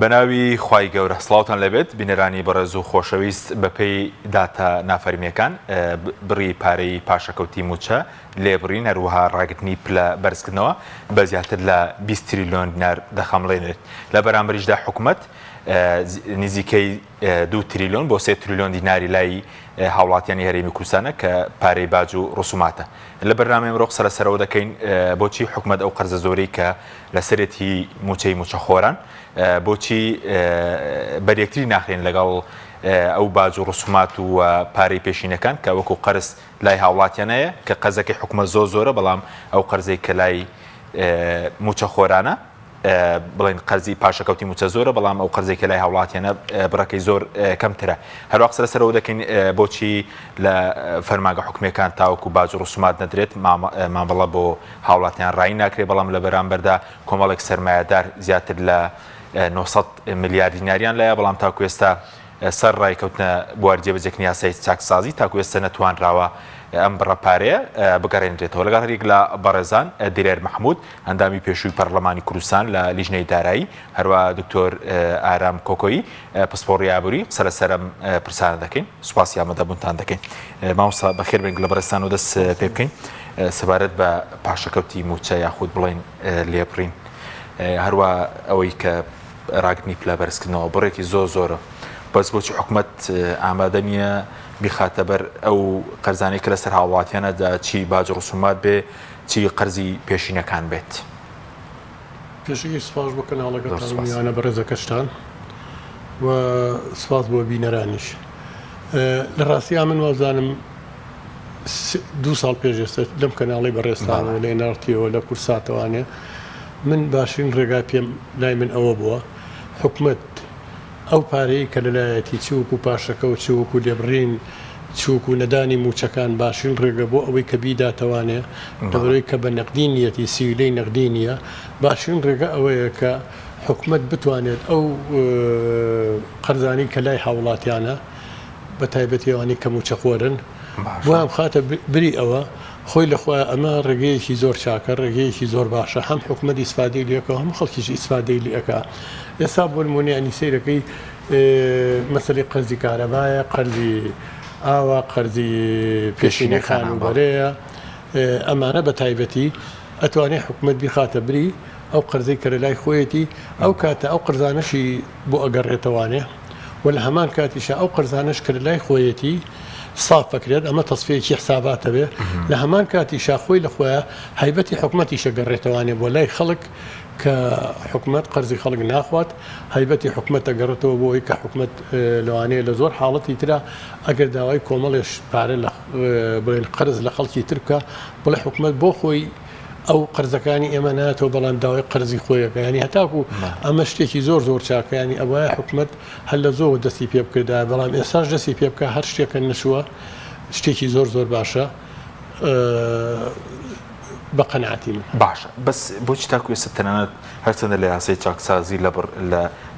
بەناوی خوای گەورە سڵاوتان لەبێت بینەرانی بەڕێز و خۆشەویست بەپێی داتە نافەرمیەکان بڕی پارەی پاشەکەوتی موچە لێبڕین هەروەها ڕاگرتنی پلە بەرزکردنەوە بە زیاتر لە 20 تریلیۆن دینار دەخەمڵێنێت لە بەرامبەریشدا حکوومەت نزیکەی 2 تریلیۆن بۆ 3 تریلیۆن دیناری لای هاوڵاتیانی هەرێمی کوردستانە کە پارەی باج و ڕسوماتە لە بەرنامەی ئەمڕۆ سەرەوە دەکەین بۆچی حکوومەت ئەو قەرزە زۆرەی کە لەسەرێتی موچەی موچەخۆران بۆچی بەریەکتری ناخرێن لەگەڵ ئەو باج و ڕسومات و پارەی پێشینەکان کە وەکو قەرز لای هاوڵاتیانەیە کە قەرزەکەی حکوومەت زۆرە بەڵام ئەو قەرزەی کە لای موچەخۆرانە بڵێن قەرزی پاشەکەوتی موچە زۆرە بەڵام ئەو قەرزێک کە لای هاوڵاتیانە بڕەکەی زۆر کەمترە هەروەک سەرەوە دەکەین بۆچی لە فەرماگە حکومەکان تاوەکو باج و ڕسومات نەدرێت مامەڵە بۆ هاوڵاتیان ڕای ناکرێت بەڵام لە بەرامبەردا کۆمەڵێک سەرمایەدار زیاتر لە 900 میلیارد دیناریان لایە بەڵام تاکو ئێستا سەر ڕایکەوتنە بواری جێبەجێکردنی یاسای چاکسازی تاکو ئێستا نەتوانراوە ئەم بڕەپارەیە بگەڕێنرێتەوە لەگەڵ هەرێک لە بەڕێزان دیرێر محمود ئەندامی پێشووی پەرلەمانی کوردستان لە لیژنەی دارایی هەروە دکتۆر ئارام کۆکۆیی پسپۆڕی ئابووری سەرەسەرم پرسانە دەکەین سوپاسی ئامادەبوونتان دەکەین مامۆستا بەخێر بێن لە بەڕێستان و دەست پێ بکەین سەبارەت بە پاشەکەوتی موچە یاخود بڵێن لێبڕین هەروە ئەوەی کە ڕاگرتنی پلە بەرزکردنەوە بڕێکی زۆرە بەس بۆچی حکوومەت ئامادە نییە بیخاتە بەر ئەو قەرزانەی کە لەسەر هاوڵاتیانەدا چی باج و ڕسومات بێ چی قەرزی پێشینەکان بێت پێشەکی سوپاس بۆ کەناڵەکەتانیانە بەڕێزەکەشتان و سوپاس بۆ بینەرانیش لە ڕاستی من وازانم 2 ساڵ پێش ئێستا لەم کەناڵی بەڕێستانەوە لە نارتیەوە لە کورساتەوانێ من باشترین ڕێگای پێم لای من ئەوە بووە حکوومەت ئەو پارەی کە لەلایەتی چووک و پاشەکە و چووک و لێبڕین چووک و نەدانی موچەکان باشترین ڕێگە بۆ ئەوەی کە بیداتەوانێ لەبەرەوەی کە بە نەقدینیەتی سیویلەی نەقدینیە باشترین ڕێگە ئەوەیە کە حکوومەت بتوانێت ئەو قەرزانی کە لای هاوڵاتیانە بە تایبەتی ئەوانی کە موچەخۆرن بۆ ئەم خاتە بری ئەوە خۆی لەخوا ئەمە ڕێگەیەکی زۆر چاکە ڕێگەیەکی زۆر باشە هەم حکوومەت ئیسفادەی لەکە هەم خەڵکیش ئیسفادەی لەکە ئێستا بۆ نمونەیانی سەیرەکەی مەسەلەی قەرزی کارەبایە قەرزی ئاوا قەرزی پێشینەکان و بەرەیە ئەمانە بە تایبەتی ئەتوانێت حکوومەت بیخاتە بری ئەو قەرزەی کە لای خۆیەتی ئەو کاتە ئەو قەرزانەشی بۆ ئەگەڕێتەوانێ و لە هەمان کاتیشە ئەو قەرزانەش کە لای خۆیەتی صاف بکرێت ئەمە تەصفیەکی حساباتە بێ لە هەمان کاتی شاخۆی لەخۆیە هەیبەتی حکوومەتی شەگەڕێتەوانێ بۆ لای خەڵک کە حکوومەت قەرزی خەڵک ناخوات هەیبەتی حکوومەت ئەگەڕێتەوە بۆ ئەوی کە حکوومەت لەوانەیە لە زۆر حاڵەتی ترا ئەگەر داوای کۆمەڵێش پارە بڵێن قەرز لە خەڵکی ترکە بڵێ حکوومەت بۆ خۆی ئەو قەرزەکانی ئێمە ناتەوە بەڵام داوای قەرزی خۆیەکە ینی هەتاکو ئەمە شتێکی زۆر چاکە ینی ئەوەیە حکوومەت هەر لە زۆر دەستی پێ بکردا بەڵام ئێساش دەستی پێ بکە هەر شتێکە نشووە شتێکی زۆر باشە بە قەنەعەتی من باشە بەس بۆچی تاکو ئێستا تەنانەت هەرچەندە لە یاسای چاکسازی لە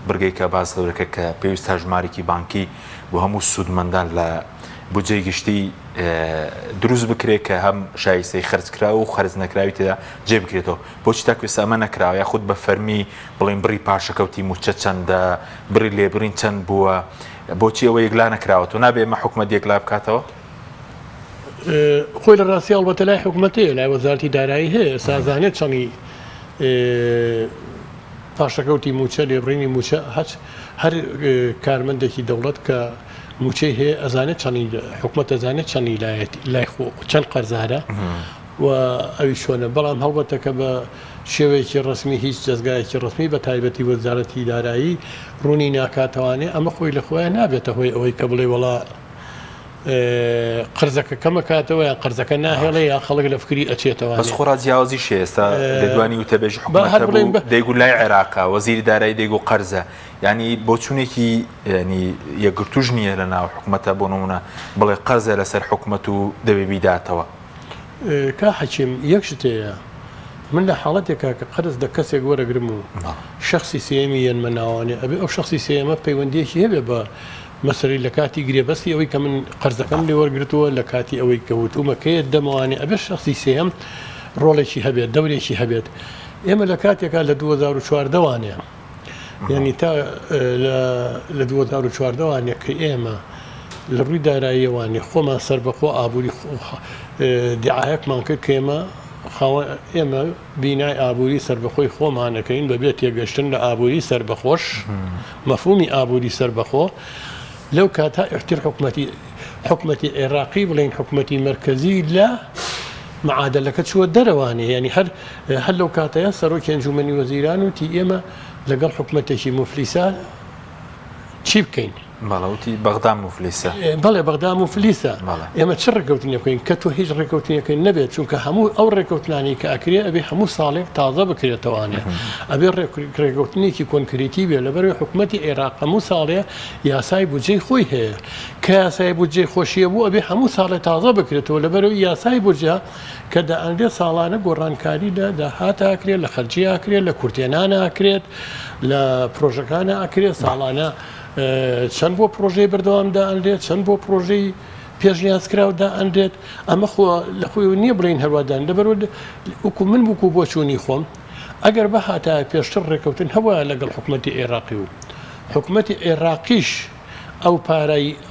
بڕگەی کە باس دەورەکە کە پێویستە ژمارێکی بانکی و هەموو سوودمەندان لە بودجەی گشتی دروست بکرێت کە هەم شایستەی خەرجکراوە و خەرج نەکراوی تێدا جێ بکرێتەوە بۆچی تاکو ئێستا ئەمە نەکراوە یاخود بە فەرمی بڵێن بڕی پاشەکەوتی موچە چەندە بڕی لێبڕین چەند بووە بۆچی ئەوە یەکلا نەکراوە تۆ نابێ ئەمە حکوومەت یەکلا بکاتەوە خۆی لە ڕاستی هەڵبەتە لای حکوومەتەیە لای وەزارەتی دارایی هەیە سازانێت چەندی پاشەکەوتی موچە لێبڕینی موچە هەر کارمەندێکی دەوڵەت کە موچەی هەیە ئەزانێت چەندی حکوومەت ئەزانێت چەندی لای خۆ چەند قەرزارە و ئەوی شۆنە بەڵام هەڵبەتە کە بە شێوەیەکی ڕسمی هیچ جەزگایەکی ڕسمی بە تایبەتی وەزارەتی دارایی ڕوونی ناکاتەوانێ ئەمە خۆی لە خۆیان نابێتە هۆی ئەوەی کە بڵێ وەڵا قەرزەکە کەمە کاتەوە یان قەرزەکە ناهێڵێ یا خەڵک لە فکری ئەچێتەوە بەس خۆڕا جیاوازی شێستا دەدوانی وتەبێژ حکوومەت دەیگو لای عێراقا وەزیری دارایی دەیگو قەرزە ینی بۆ چوونێکی ینی یەکگرتوژ نییە لە ناو حکوومەتە بۆ نمونە بڵێ قەرزە لەسەر حکوومەت و دەبێ بیداتەوە کا حەکیم یەک شتەیە من لە حاڵەتێکا کە قەرز لە کەسێک وەرەگرم و شخصی سێمی یەنمە ناوانێ ئەبێ ئەو شخصی سێمە پەیوەندیەکی هەبێ بە مەسەری لە کاتی گرێبەستی ئەوەی کە من قەرزەکەم لێ وەرگرتووە لە کاتی ئەوەی کەوتومەکەیت دەمەوانێ ئەبێ شخصی سێم ڕۆڵێکی هەبێت دەورێکی هەبێت ئێمە لە کاتێکا لە 2014 وانەیە یعنی تا لە 2014 کە ئێمە لە ڕووی داراییەوانی خۆمان سربەخۆ ئابووری دیعایەکمان کرد کە ئێمە بینای ئابووری سربەخۆی خۆمانەکەین بەبێ تێگەشتن لە ئابووری سربەخۆش مەفهومی ئابووری سربەخۆ لەو کاتا احتیر حکومەتی عێراقی بڵین حکومەتی مرکزی لە معادلەکە چووە دەرەوانێ ینی هەر لەو کاتەیە سەرۆکی ئەنجومەنی وەزیران وتی ئێمە لەگەڵ حکومەتێکی مفلیسە چی بکەین؟ بەڵەوتی بەغدا مفلیسە بەڵێ بەغدا مفلیسە ئێمە چ ڕێکەوتنی بکەین کە تۆ هیچ ڕێکەوتنیەکەی نەبێت چونکە هەموو ئەو ڕێکەوتنانی کە ئەکرێ ئەبێ هەموو ساڵێک تازە بکرێتەوانێ ئەبێ ڕێکەوتنیەکی کۆنکریتی بێ لەبەرەوەی حکومەتی عێراق هەموو ساڵێ یاسای بودجەی خۆی هەیە کە یاسای بودجەی خۆشیە بوو ئەبێ هەموو ساڵێ تازە بکرێتەوە لەبەرەوەی یاسای بودجە کە دەئەندێ ساڵانە گۆڕانکاری داهات ئاکرێت لە خەرجی ئاکرێت لە کورتێنانە ئاکرێت لە پرۆژەکانە ئاکرێت ساڵانە چەند بۆ پرۆژەی بەردەوامدا ئەندێت چەند بۆ پرۆژەی پێشنیازکراودا ئەندێت ئەمە لە خۆی نییە بڵین هەروادان لەبەرەوە وەکو من بکو بۆ چوونی خۆم ئەگەر بە هاتایە پێشتر ڕێکەوتن هەوایە لەگەڵ حکومەتی عێراقی و حکومەتی عێراقیش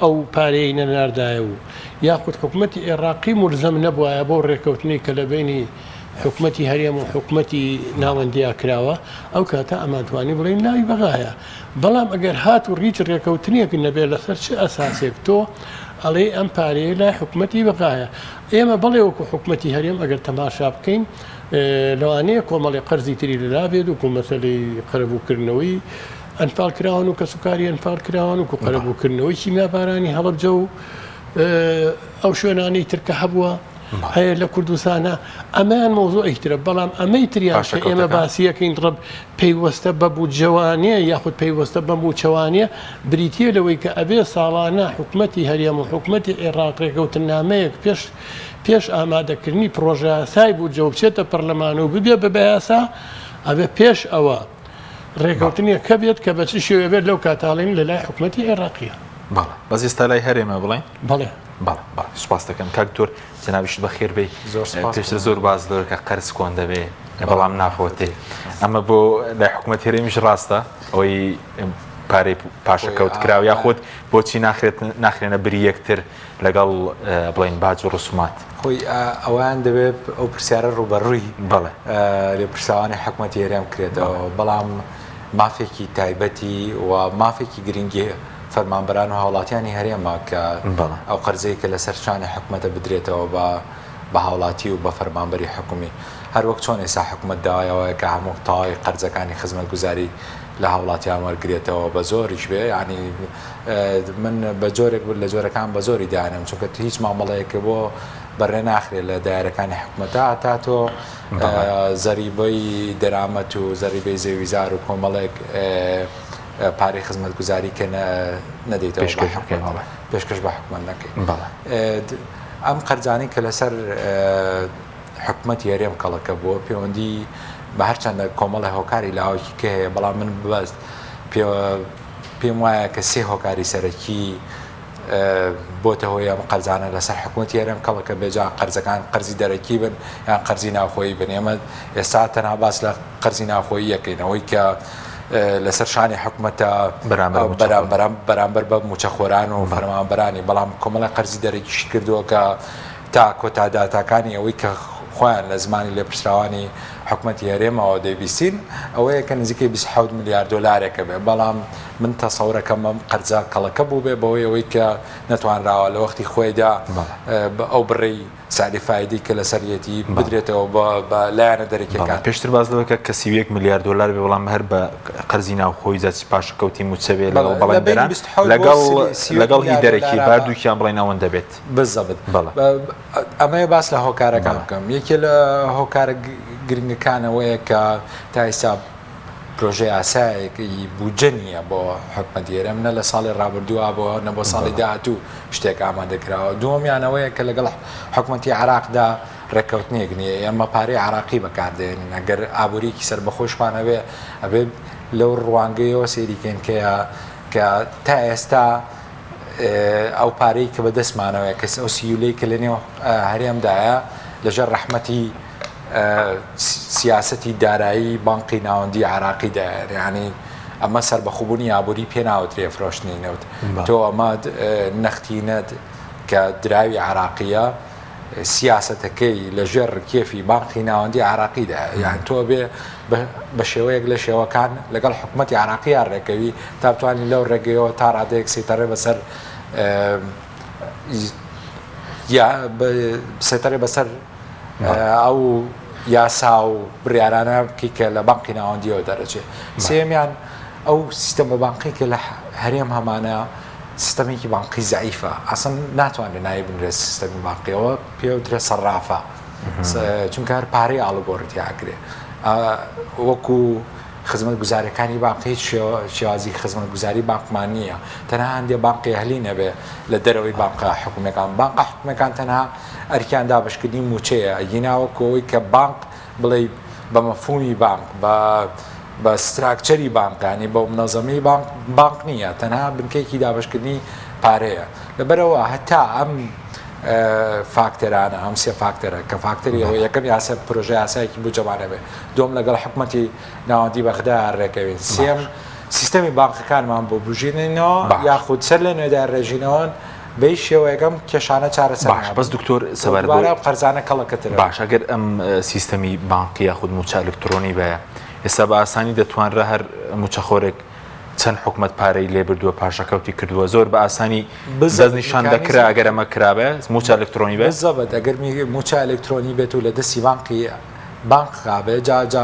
ئەو پارەی نەناردایە و یاخود حکومەتی عێراقی ملزەم نەبووایە بۆ ڕێکەوتنی کە لە بینی حکومەتی هەرێم و حکومەتی ناوەندیا کراوە ئەو کاتە ئەمانتوانی بڵین ناوی بەغایە بەڵام ئەگەر هات و ڕیچ ڕێکەوتنیەک نەبێت لەسەر چه ئەساسێک تۆ ئەڵێ ئەم پارەیە لای حکومەتی بەغایە ئێمە بەڵێ وەکو حکومەتی هەرێم ئەگەر تەماشا بکەین لەوانەیە کۆمەڵی قەرزی تری لەلا بێت وکو مەسەلەی قەرەبووکردنەوەی ئەنفال کراون و کە سوکاری ئەنفال کراون وکو قەرەبووکردنەوەی کیمیابارانی هەڵەبجە و ئەو شوێنانەی ترکە هەبووە هەیە لە کوردستانە ئەمەیان مۆزوع ئیترە بەڵام ئەمەی تریان کە ئێمە باسیەکەین ڕب پەیوەستە بەبوو جوانێ یاخود پەیوەستە بەبوو چەوانێ بریتە لەوەی کە ئەبێ ساڵانە حکومەتی هەرێم و حکومەتی عێراق ڕێکەوتن نامەیەک پێش ئامادەکردنی پرۆژە یاسای بوو جە بچێتە پەرلەمان و ببێ بە یاسا ئەبێ پێش ئەوە ڕێکەوتنیە کە بێت کە بەچ شێوێ بێت لەو کاتاڵین لە لای حکومەتی عێراقیە بەڵێ بەس ئێستا لای هەرێمە بڵێن بەڵێ سپاس دەکەم کاکتۆر جەنابیشت بەخێر بێ پێشتر زۆر باز دەکە قەرز کۆن دەبێ بەڵام ناخۆتێ ئەمە بۆ لای حکومەتی هەرێمیش ڕاستە ئەوەی پارەی پاشەکەوت کراو یاخۆت بۆچی ناخرێنە بری یەکتر لەگەڵ بڵین باج و ڕسومات خۆی ئەوان دەبێت ئەو پرسیارە ڕوبەڕووی بەڵێ لێ پرساوانی حکومەتی هەرێم کرێتەوە بەڵام مافێکی تایبەتی و مافێکی گرنگی فەرمانبەران و هاوڵاتیانی هەرێمە کە ئەو قەرزەی کە لەسەر شانی حکومەتە بدرێتەوە بە هاوڵاتی و بە فەرمانبەری حکومی هەر وەک چۆن ئێستا حکومەت داوایەوە کە هەموو تاوای قەرزەکانی خزمەتگوزاری لە هاوڵاتیان وەرگێتەوە بە زۆریش بێ ینی من بە جۆرێک لە جۆرەکان بە زۆری داێنم چونکە هیچ مامەڵەیەکە بۆ بەڕێ ناخرێت لە دایرەکانی حکومەتە تا تۆ زەریبەی دەرامەت و زەریبەی زێویزار و کۆمەڵێک پارەی خزمەتگوزاری کە نەدەیتەوە پێشکەش بە حکومەت نەکەین ئەم قەرزانەی کە لەسەر حکومەتی هەرێم کەڵەکە بووە پەیوەندی بە هەرچەندە کۆمەڵی هۆکاری لاوەکی کە هەیە بەڵام من ببەست پێم وایە کە سێ هۆکاری سەرەکی بۆتە هۆی ئەم قەرزانە لەسەر حکومەتی هەرێم کەڵەکە بێجا قەرزەکان قەرزی دەرەکی بن یان قەرزی ناوخۆیی بن ئێمە ئێستا تەنها باس لە قەرزی ناوخۆیی یەکەینەوەی کە لەسەر شانی حکومەتە بەرامبەر بە موچەخۆران و فەرمانبەرانی بەڵام کۆمەڵی قەرزی دەرەکیشی کردووە کە تا کۆتاداتاکانی ئەوەی کە خۆیان لە زمانی لێپرسراوانی حکومەتی هەرێمەوە دەیبیستین ئەوەیە کە نزیکەی 27 میلیارد دلارێکە بێ بەڵام من تەسەورەکەم قەرزە کەڵەکە بوو بێ بەوەی ئەوەی کە نەتوانراوە لە وەختی خۆیدا ئەو بڕی سادی فایدی کە لە سەرەتی بدرێتەوە بە لایەنە دەرەکیەکان پێشتر باز لەوەکە کەسی 1 میلیارد دلار بێ بەڵام هەر بە قەرزی ناوخۆی زاچی پاشەکەوتی موچەبێ لەگەڵ بەڵێنەران لەگەڵ هی دەرەکی باردووکیان بڵێن ئەوەن دەبێت بزەبت ئەمەیە باس لە هۆکارەکان بکەم یەکێ لە هۆکارە گرنگەکانەوەیە کە تا ئێستا پرۆژه ئاسایەکی بودجە نییە بۆ حکومەتی هەرێم نە لە ساڵی ڕابردووە بۆ نە بۆ ساڵی داهاتوو شتێک ئامادەکراوە دووەمیانەوەیە کە لەگەڵ حکومەتی عێراقدا ڕێککەوتنێک نییە ئێمە پارەی عێراقی بەکاردێنین ئەگەر ئابوووریکی سربەخۆشمانەوێ ئەبێ لەو ڕوانگەیەوە سێریکەین کە تا ئێستا ئەو پارەی کە بەدەستمانەوەی کەس ئەو سیولەی کە لە نێو هەرێمدایە لەژەر ڕەحمەتی سیاسەتی دارایی بانقی ناوەندی عراقی دایە ینی ئەمە سەربەخۆبوونی ئابووری پێ ناوترێ فرۆشتنینەوت تۆ ئەمە نەختینەت کە دراوی عراقیە سیاسەتەکەی لەژێر کێفی بانقی ناوەندی عراقیدا یان تۆ بێ بە شێوەیەک لە شێوەکان لەگەڵ حکوومەتی عراقیان ڕێکەوی تا بتوانین لەو ڕێگەیەوە تا ڕادەیەک سێتەڕێ بەسەر سێتەڕێ بەسەر ئەو یاسا و بڕیارانە بکەی کە لە بانقی ناوەندیەوە دەرەچێت سێمیان ئەو سیستەمە بانقی کە لە هەرێم هەمانە سیستەمێکی بانقی زعیفە ئەسن ناتوانێت نایی بنرێت سیستەمی بانقیەوە پێوترێت سەرڕافە چونکە هەر پارەی ئاڵگۆڕێتی ئاگرێ وەکو خزمەت گوزاریەکانی بانقی شێوازی خزمەت گوزاری بانقمان نییە تەنها هەندێک بانقی هەلی نەبێ لە دەرەوەی بانقە حکوومەکان بانقە حکوومەکان تەنها ئەرکیان دابشکردنی موچەیە ئەگیناوەکەوەی کە بانق بڵێ بە مەفهومی بانق بە ستراکچەری بانقانی بە منەظەمی بانق نییە تەنها بنکەیەکی دابشکردنی پارەیە لەبەرەوە هەتا ئەم فاکتەرانە ئەم سێ فاکتەرە کە فاکتەریەوە یەکەم یاسە پرۆژە یاسایەکی بۆ جەمانە بێ دوم لەگەڵ حکوومەتی ناوەندی بەغدا ڕێکەوێن سێم سیستەمی بانقەکانمان بۆ بژینەوە یاخود سەر لە نوێدا ڕێژینەوەن بەی شێوەیەکەم کێشانە چارەسەر بەس دکتۆر سەبارەت بۆ قەرزانە کەڵەکەترە باش ئەگەر ئەم سیستەمی بانقی یاخود موچە ئەلکترۆنی بەیە ئێستا بە ئاسانی دەتوانرە هەر موچەخۆرێک چەند حکوومەت پارەی لێ بردووە پاشەکەوتی کردووە زۆر بە ئاسانی دەستنیشان دەکرا ئەگەر ئەمە کرابێ موچە ئەلکترۆنی بێت زەبەت ئەگەر موچە ئەلکترۆنی بێت و لە دەستی بانقی بانقابێ جا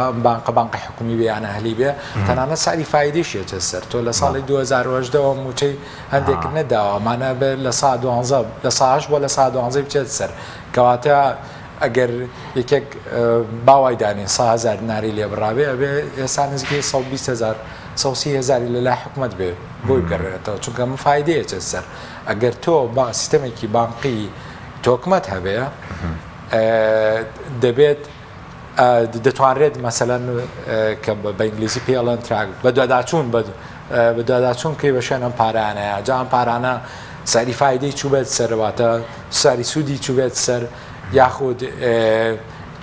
بانقی حکومی بێیانە هەلی بێ تەنانە ساری فایدەیشێتە سەر تۆ لە ساڵی 2010ەوە موچەی هەندێک نەداوە ئەمانە بێت لە سا 12 لە ساش بۆ لە سا 12 بچێت سەر کەواتە ئەگەر یەکێک باوای دانێ 100,000 دیناری لێ بڕابێ ئەبێ ئێستا نزیکەی 120,000 130,000 لە لای حکوومەت بێ بۆی بگەڕێتەوە چونکە من فایدەیەچێت سەر ئەگەر تۆ سیستەمێکی بانقی تۆکمەت هەبێ دەبێت دەتوانرێت مەسەلەن کە بە ئینگلیزی پێڵەن تراک بە دواداچوون کەی بە شوێن ئەم پارانەیە جا ئەم پارانە ساری فایدەی چوو بێت سەرەواتە ساری سوودی چوو بێت سەر یاخود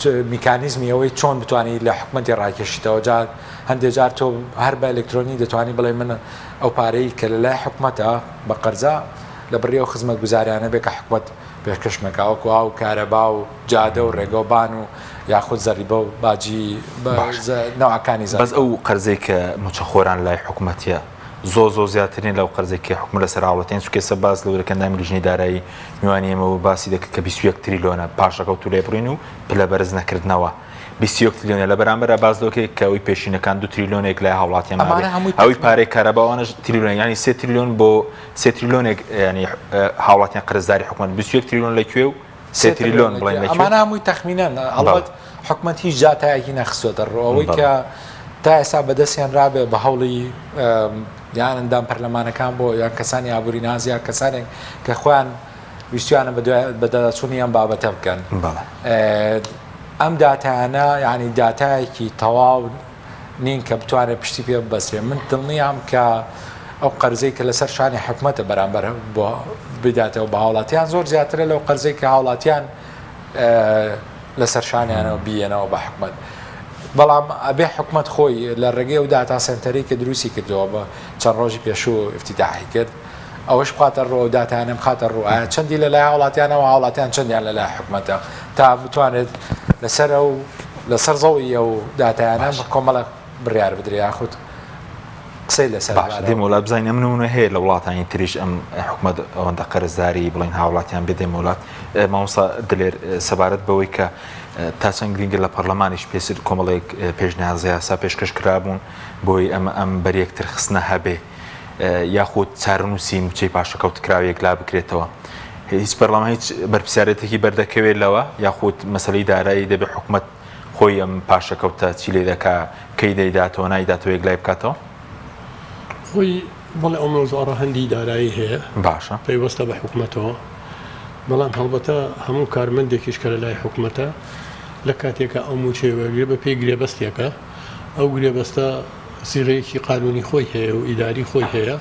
میکانیزمی ئەوەی چۆن بتوانانی لە حکوومەتی ڕاکێشیتەوە جار هەندێک جار تۆ هەر بە ئەلکترۆنی دەتوانانی بڵێ من ئەو پارەی کە لە لای حکوومەتە بە قەرزە لە بڕێوە خزمەت گوزاریانە بێ کە حکوومەت پێشکەشمەکە وەکو ئاو کارەبا و جادە و ڕێگەوبان و یاخود زەریبە و باجی نەوەکانی بەس ئەو قەرزەی کە موچەخۆران لای حکوومەتیە زۆ زیاترین لەو قەرزێکی حکوومەت لەسەر هاوڵاتیان چونکە ئێستا باس لە وەرەکەندامی لیژنەی دارایی میوانی ئێمەوە باسی دەکە کە 21 تریلیۆنە پاشەکەوت و لێبڕین و پلە بەرز نەکردنەوە 21 تریلیۆنە لە بەرامبەر باز دەکەی کە ئەوی پێشینەکان 2 تریلیۆنێک لای هاوڵاتیان ئەوی پارەی کارەباوانش تریلیۆن ینی 3 تریلیۆن بۆ 3 تریلیۆنێک ینی هاوڵاتیان قەرزداری حکوومەت 21 تریلیۆن لەکوێ و 3 تریلیۆن بڵێن لەکوێ ئەمانە هەمووی تەخمینەن ئەڵبەت حکوومەت هیچ جاتایەکی نەخستووەتە ڕۆەوەی کە تا ئێستا بەدەستیان ڕابێ بە هەوڵی یان ئەندام پەرلەمانەکان بۆ یان کەسانی ئابووری نازیە کەسانێک کە خۆیان ویستیانە بەدەچوونی ئەم بابەتە بکەن ئەم داتایانە یعنی داتایەکی تەواو نین کە بتوانێت پشتی پێ ببەسرێ من دڵنیام کە ئەو قەرزەی کە لەسەر شانی حکوومەتە بەرامبەر بۆ بداتەوە بە هاوڵاتیان زۆر زیاترە لەو قەرزەی کە هاوڵاتیان لەسەر شانیانەوە بیەنەوە بە حکوومەت بەڵام ئەبێ حکوومەت خۆی لە ڕێگەی و داتا سنتەری کە دروستی کردەوە بە چەند ڕۆژی پێشوو افتیداحی کرد ئەوەش بخاتە ڕۆ داتانم خاتە ڕوایە چەندی لە لای هاوڵاتیانەوە هاوڵاتیان چەندیان لە لای حکوومەتە تا بتوانێت لەسەر ئەو لەسەر زەوی ئەو داتایانە کۆمەڵە بڕیار بدرێ خودت قسەی لەسەر دێم وڵات بزانین ئەم نمونە هەیە لە وڵاتانی تریش ئەم حکوومەت ئەوەندە قەرزداری بڵین هاوڵاتیان بێدەی وڵات مامۆستا دلێر سەبارەت بەوەی کە تا چەند گرنگە لە پەرلەمانیش پێسر کۆمەڵێک پێشنیازە یاسا پێشکەش کرابوون بۆی ئەم بەریەکتر خستنە هەبێ یاخود چارەنووسی موچەی پاشەکەوت کراوێک لا بکرێتەوە هیچ پەرلەمان هیچ بەرپرسیارەتێکی بەردەکەوێت لەوە یاخود مەسەلەی دارایی دەبێت حکوومەت خۆی ئەم پاشەکەوتە چی لێ دەکا کەی دەیداتەوە نایداتەوە یەک لای بکاتەوە خۆی بەڵێ ئەو مەوزوعە هەندی دارایی هەیە باشە پەیوەستە بە حکوومەتەوە بەڵام هەڵبەتە هەموو کارمەندێکیش کە لە لای حکوومەتە لە کاتێکە ئەو موچێوەگرێ بە پێی گرێبەستێکە ئەو گرێبەستە سیغەیەکی قانونی خۆی هەیە و ئیداری خۆی هەیە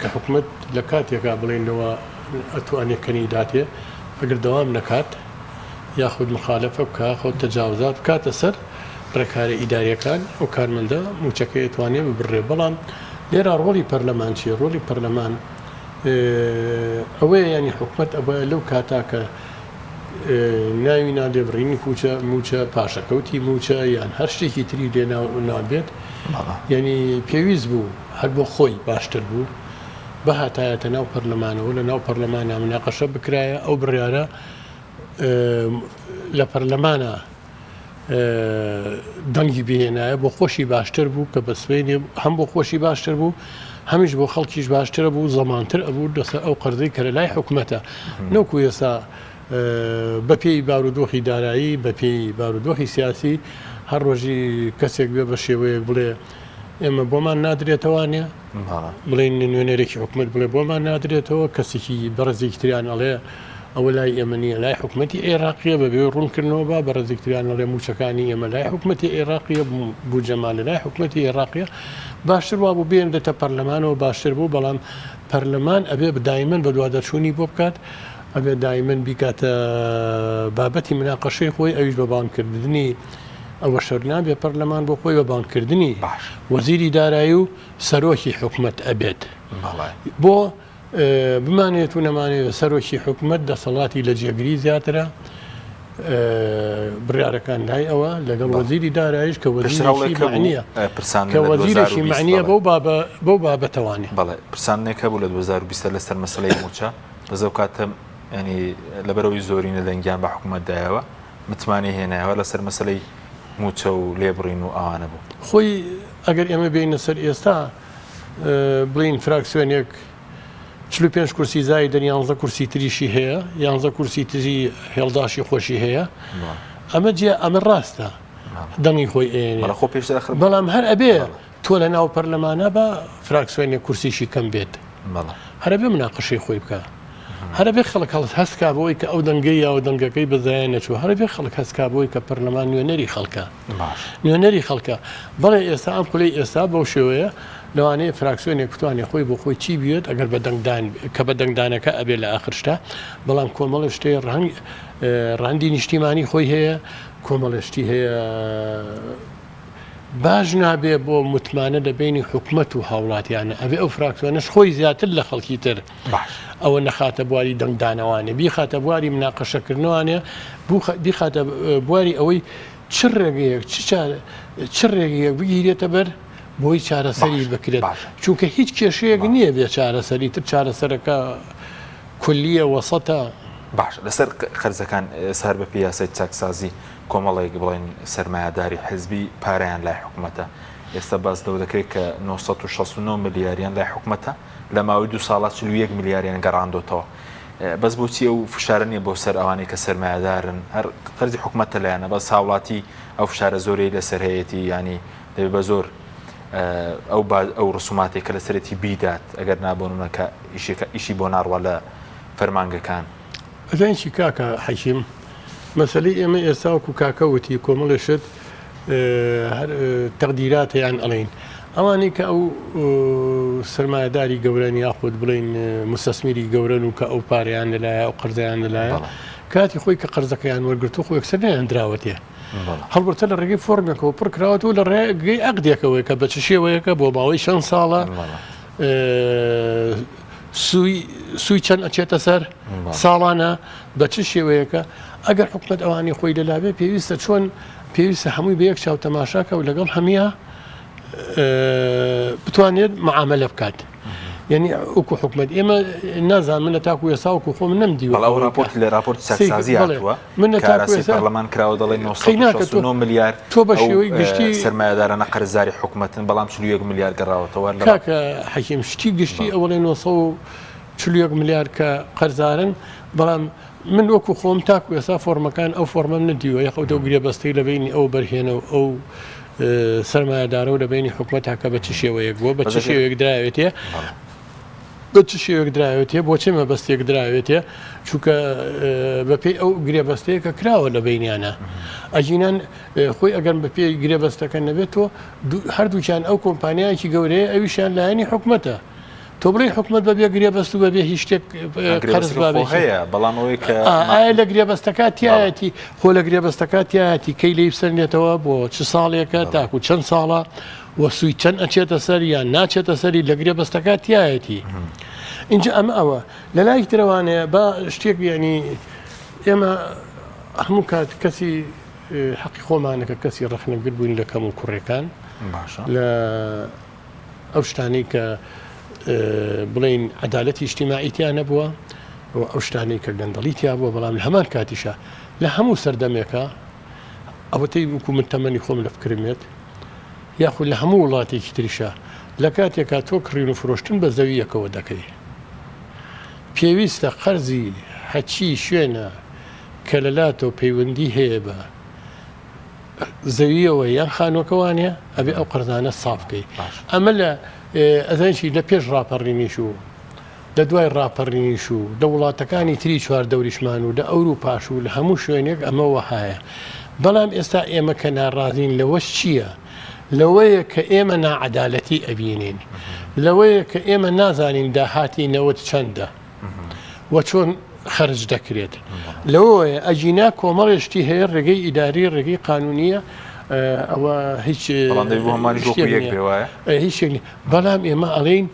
کە حکوومەت لە کاتێکا بڵێنەوە ئەتوانێت کەنی داتێ ئەگەر دەوام نەکات یاخود مخالفە بکە خۆ تەجاوزات بکاتە سەر ڕێکارە ئیداریەکان ئەو کارمەندە موچەکە توانێت ببڕێ بەڵام لێرە ڕۆڵی پەرلەمان چیە ڕۆڵی پەرلەمان ئەوەیە ینی حکومت ئەوە لەو کاتاکە ناوینا لێبڕینی موچە پاشەکەوتی موچە یان هەر شتێکی تری لێ نابێت ینی پێویست بوو هەر بۆ خۆی باشتر بوو بە هاتایەتە ناو پەرلەمانەوە لە ناو پەرلەمانە مناقەشە بکرایە ئەو بڕیارە لە پەرلەمانە دەنگی بهێنایە بۆ خۆشی باشتر بوو کە بە سوێنێ هەم بۆ خۆشی باشتر بوو هەمیش بۆ خەڵکیش باشترە بوو زەمانتر ئەبوو دەسەر ئەو قەرزەی کە لە لای حکومەتە نەوەکو ئێستا بە پێی بارودۆخی دارایی بە پێی بارودۆخی سیاسی هەر ڕۆژی کەسێک بێ بە شێوەیەک بڵێ ئێمە بۆمان نادرێتەوانێ بڵێن نوێنەرێکی حکومت بڵێ بۆمان نادرێتەوە کەسێکی بەڕێزێکتریان ئەڵێ ئەوە لای ئێمە نیە لای حکومەتی عێراقیە بەبێ ڕوونکردنەوە با بەڕێزێکتریان ئەڵێ موچەکانی ئێمە لای حکومەتی عێراقیە بوجەمان لە لای حکومەتی عێراقیە باشتر وا بوو بێنێتە پەرلەمانەوە باشتر بوو بەڵام پەرلەمان ئەبێ دایمەن بە دوادەرچوونی بۆ بکات ئەبێ دایمەن بیکاتە بابەتی مناقەشەی خۆی ئەویش بە بانکردنی ئەوە شەر نابێ پەرلەمان بۆ خۆی بە بانکردنی وەزیری دارایی و سەرۆکی حکومت ئەبێت بۆ بمانێت و نەمانێت سەرۆکی حکومت دەسەڵاتی لە جێگری زیاترە بڕیارەکان لای ئەوە لەگەڵ وەزیری دارایش کە وەزیری معنیە کە وەزیرێکی معنیە بەو بابەتەوانێ بەڵێ پرسانێکە بوو لە 2020 لەسەر مەسەلەی موچە بەزەو کاتە ینی لەبەرەوەی زۆرینە دەنگیان بە حکومەتدایەوە متمانی هێنایەوە لەسەر مەسەلەی موچە و لێبڕین و ئەوانە بوو خۆی ئەگەر ئێمە بینە سەر ئێستا بڵین فراکسیۆنێک 45 کورسی زای دەن 11 کورسی تریشی هەیە 11 کورسی تری هێڵداشی خۆشی هەیە ئەمە جێ ئەمە ڕاستە دەنگی خۆی بەڵام هەر ئەبێ تۆ لە ناو پەرلەمانە بە فراکسیۆنێک کورسیشی کەم بێت هەر ئەبێ مناقەشەی خۆی بکە هەر بێ خەڵک هەستکا بۆی کە ئەو دەنگەی یا دەنگەکەی بەزایە نەچوو هەر بێ خەڵک هەستکا بۆی کە پەرلەمان نوێنەری خەڵکە نوێنەری خەڵکە بەڵێ ئێستا ئەم پلەی ئێستا بەو شێوەیە لەوانەیە فراکسیۆنێک بتوانێت خۆی بۆ خۆی چی بێت ئەگەر بە دەنگدان کە بە دەنگدانەکە ئەبێ لە ئاخرشتا بەڵام کۆمەڵە شتێ ڕاندی نیشتیمانی خۆی هەیە کۆمەڵشتی هەیە باش نابێ بۆ متمانە لە بینی حکومت و هاوڵاتیانە ئەبێ ئەو فراکسیۆنەش خۆی زیاتر لە خەڵکی تر ئەوە نەخاتە بواری دەنگدانەوانێ بیخاتە بواری مناقەشەکردنەوانێ بیخاتە بواری ئەوەی چ ڕێگەیەک چ ڕێگەیەک بگیرێتە بەر بۆی چارەسەری بکرێت چونکە هیچ کێشەیەک نییە بێ چارەسەری تر چارەسەرەکە کولیە وەسەتە باش لەسەر خەرجەکان سەر بە پیاسەی چاکسازی کۆمەڵێک بڵێن سەرمایهداری حزبی پارەیان لای حکومەتە ئێستا باس لەو دەکرێت کە 969 ملیاریان لای حکومەتە لە ماوەی 2 ساڵات 41 ملیاریان گەڕاندۆتەوە بەس بۆچی ئەو فشارە نیە بۆ سەر ئەوانەی کە سەرمایهدارن هەر خەرجی حکومەتە لایەنە بەس هاوڵاتی ئەو فشارە زۆرەی لەسەر هەیەتی ینی دەبێت بە زۆر ئەو ڕسوماتێک کە لەسەرەتی بیدات ئەگەر نابوونەکە ئیشی بۆ ناڕوە لە فەرمانگەکان ئەزانشی کاکە حەکیم مەسەلەی ئێمە ئێستا وەکو کاکەوتی کۆمەڵێشت تەقدیراتیان ئەڵین ئەوانەی کە ئەو سەرمایهداری گەورەن یاخود بڵین مستەسمیری گەورەن و کە ئەو پارەیان لەلایە ئەو قەرزەیان لەلایە کاتی خۆی کە قەرزەکەیان وەرگرتو خۆی یەکسەر نەیاندراوەتێ هەڵبەتە لە ڕێگەی فۆرمێکەوە پڕ کراوەتەوە لە ڕێگەی عەقدێکەوەی کە بە چ شێوەیەکە بۆ ماوەی چەند ساڵە سوی چەند ئەچێتە سەر ساڵانە بە چ شێوەیەکە ئەگەر حکومەت ئەوانی خۆی لەلاوێ پێویستە چۆن پێویستە هەمووی بە یەک چاو تەماشاکە و لەگەڵ هەمیە بتوانێت معاملە بکات یعنی ئەوکو حکومەت ئێمە نازان منە تاکو ێساوکو خۆم نەمدی راپۆرت لە راپۆرت سەرسازی هاتووە پەرلەمان کراوە دەڵێ 969 ملیار تۆ بە شێوەی گشتی سەرمایهدارانە قەرزداری حکومەتن بەڵام 41 ملیار گەڕاوەتەوە کاکە حەکیم شتی گشتی ئەوڵێ 940 ملیار کە قەرزارن بەڵام من وەکو خۆم تاکو ئێستا فۆرمەکان ئەو فۆرمەم نەدیوە یەخەو دە گرێ بەستەی لە بینی ئەو بەرهێنە و ئەو سەرمایهدارە و لە بینی حکومەت هاکە بە چ شێوەیەک بووە بە چ شێوەیەک درراوێتێ بە چ شێوەیەک درراوێتێ بۆچی مەبەستێک درراوێتێ چونکە بەپێی ئەو گرێبەستەیەکە کراوە لە بینیانە ئەژینان خۆی ئەگەر بەپێی گرێبەستەکە نەبێتەوە هەردووچیان ئەو کۆمپانیایکی گەورەیە ئەویشیان لایەنی حکومەتە تۆ بڵێ حکومت بەبێ گرێ بەست و بەبێ هیچ شتێک قەرز بابێت هەیە بەڵام ئەوەی کە ئایا لە گرێبەستەکە تایەتی خۆ لە گرێبەستەکە تایەتی کەی لەی سەرنێتەوە بۆ چ ساڵێکە تاکو چەند ساڵە وە سوی چەند ئەچێتە سەر یان ناچێتە سەری لە گرێبەستەکە تایەتی اینجا ئەمە ئەوە لە لای ترەوانەیە بە شتێک ینی ئێمە هەموو کات کەسی حەقی خۆمانەکە کەسی ڕخنەگر بووین لە کەم و کوڕەکان لە ئەو شتانەی کە بڵین عەدالەتی ئیجتیماعیتیان نەبووە و ئەو شتانەی کە گەندەڵیتیا بووە بەڵام لە هەمان کاتیشە لە هەموو سەردەمێکە ئەوەتەی وکو من تەمەنی خۆم لە فکرمێت یاخود لە هەموو وڵاتێکی تریشە لە کاتێکا تۆ کڕین و فرۆشتن بە زەویەکەوە دەکەی پێویستە قەرزی هەچی شوێنە کە لەلاتەوە پەیوەندی هەیە بە زەویەوە یان خانووەکەوانە ئەبێ ئەو قەرزانە ساف بکەی ئەمە لە ئەزانشی لە پێش ڕاپەڕینیش و لە دوای ڕاپەڕینیش و لە وڵاتەکانی تری چوار دەوریشمان و لە ئەوروپاش و لە هەموو شوێنێک ئەمەوە هەیە بەڵام ئێستا ئێمە کە ناڕازین لەوەش چییە؟ لەوەیە کە ئێمە ناعەدالەتی ئەبینین لەوەیە کە ئێمە نازانین داهاتی نەوەت چەندە وە چۆن خەرج دەکرێت لەوەیە ئەجینا کۆمەڵێشتی هەیە ڕێگەی ئیداری ڕێگەی قانونیە ئەوە هیچ هیچ شێنی بەڵام ئێمە ئەڵێن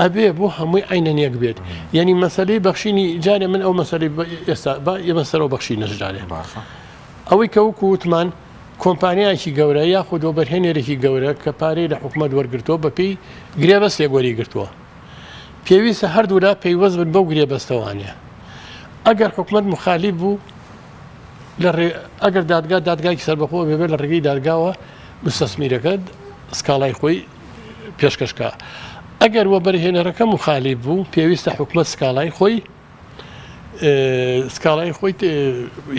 ئەبێ بۆ هەمووی عینەنێک بێت یعنی مەسلەی بەخشینی جارێ من ئەو مەسلەی ئێستا ئێمە سەرەوە بەخشی نەژدارێ ئەوەی کە وەکو وتمان کۆمپانیایکی گەورە یاخود و بەرهێنێرێکی گەورە کە پارەی لە حکومەت وەرگرتەوە بەپێی گرێبەست لێگۆری گرتووە پێویستە هەردوولا پەیوەست بن بەو گرێبەستەوانە ئەگەر حکومەت مخالیف بوو ئەگەر دادگایکی سەربەخۆ بێت لە ڕێگەی دادگاوە مستەسمیرەکە سکاڵای خۆی پێشکەشکە ئەگەر وە بەرهێنەرەکە مخالیف بوو پێویستە حکومەت سکاڵای خۆی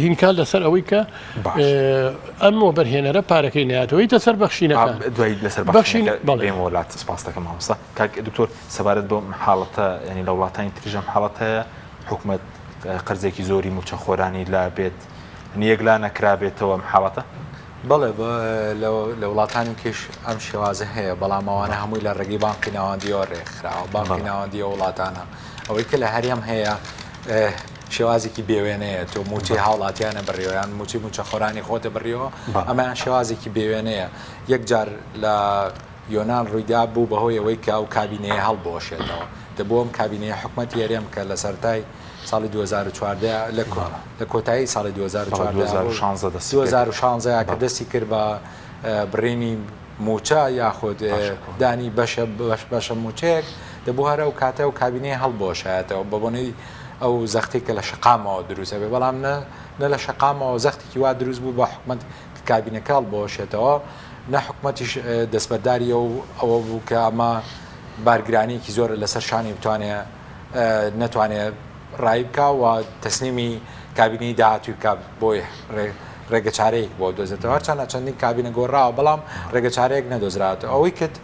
هینکال لەسەر ئەوەی کە ئەمەوە بەرهێنەرە پارەکەی نهاتەوەی تە سەر بەخشینەکە دوای لەسەر وڵات سپاس دەکەم مامۆستا کاک دکتۆر سەبارەت بۆ حاڵەتە ینی لە وڵاتانی تریژەم حاڵەت هەیە حکومەت قەرزێکی زۆری موچە خۆرانی لا بێت نیەکلا نەکرابێتەوە حاڵەتە بەڵێ لە وڵاتانی کەش ئەم شێوازە هەیە بەڵام ئەوانە هەمووی لە ڕێگەی بانقی ناوەندیەوە ڕێکخراوە بانقی ناوەندیە وڵاتانە ئەوەی کە لە هەریەم هەیە شێوازێکی بێوێنەیە تۆ موچی هاوڵاتیانە بڕیۆیان موچی موچە خۆرانی خۆتە بڕیەوە ئەمەیان شێوازێکی بێوێنەیە یەک جار لە یۆناان ڕوویدا بوو بەهۆی ئەوەی کە ئەو کابینەیە هەڵبۆشێتەوە دەبووم کابینەیە حکومەت یاریێم کە لە سەرای ساڵی 2014 لە کۆتایی ساڵی 2016 کە دەستی کرد بە بڕێنی موچە یاخود دانی بەشە موچەیەک دەبوو هەرە و کاتە و کابینەیە هەڵبۆشایەتەوە بە بۆنەی ئەو زەختی کە لە شقامەوە دروستە بێ بەڵام نە لە شقامەوە زەختێکی وا دروست بوو بە حکومەت کابینەکە هەڵبۆشێتەوە نە حکومەتیش دەستبەرداری ئەوە بوو کە ئەمە بارگرانیکی زۆر لەسەر شانی بتوانێت نەتوانێت ڕای بکە و تەسلیمی کابینەی داهاتووی بکە بۆی ڕێگە چارەیەک بۆ دۆزێتەوە هەرچەندە چەندین کابینە گۆڕاوە بەڵام ڕێگە چارەیەک نەدۆزراتەوە ئەوەی کرد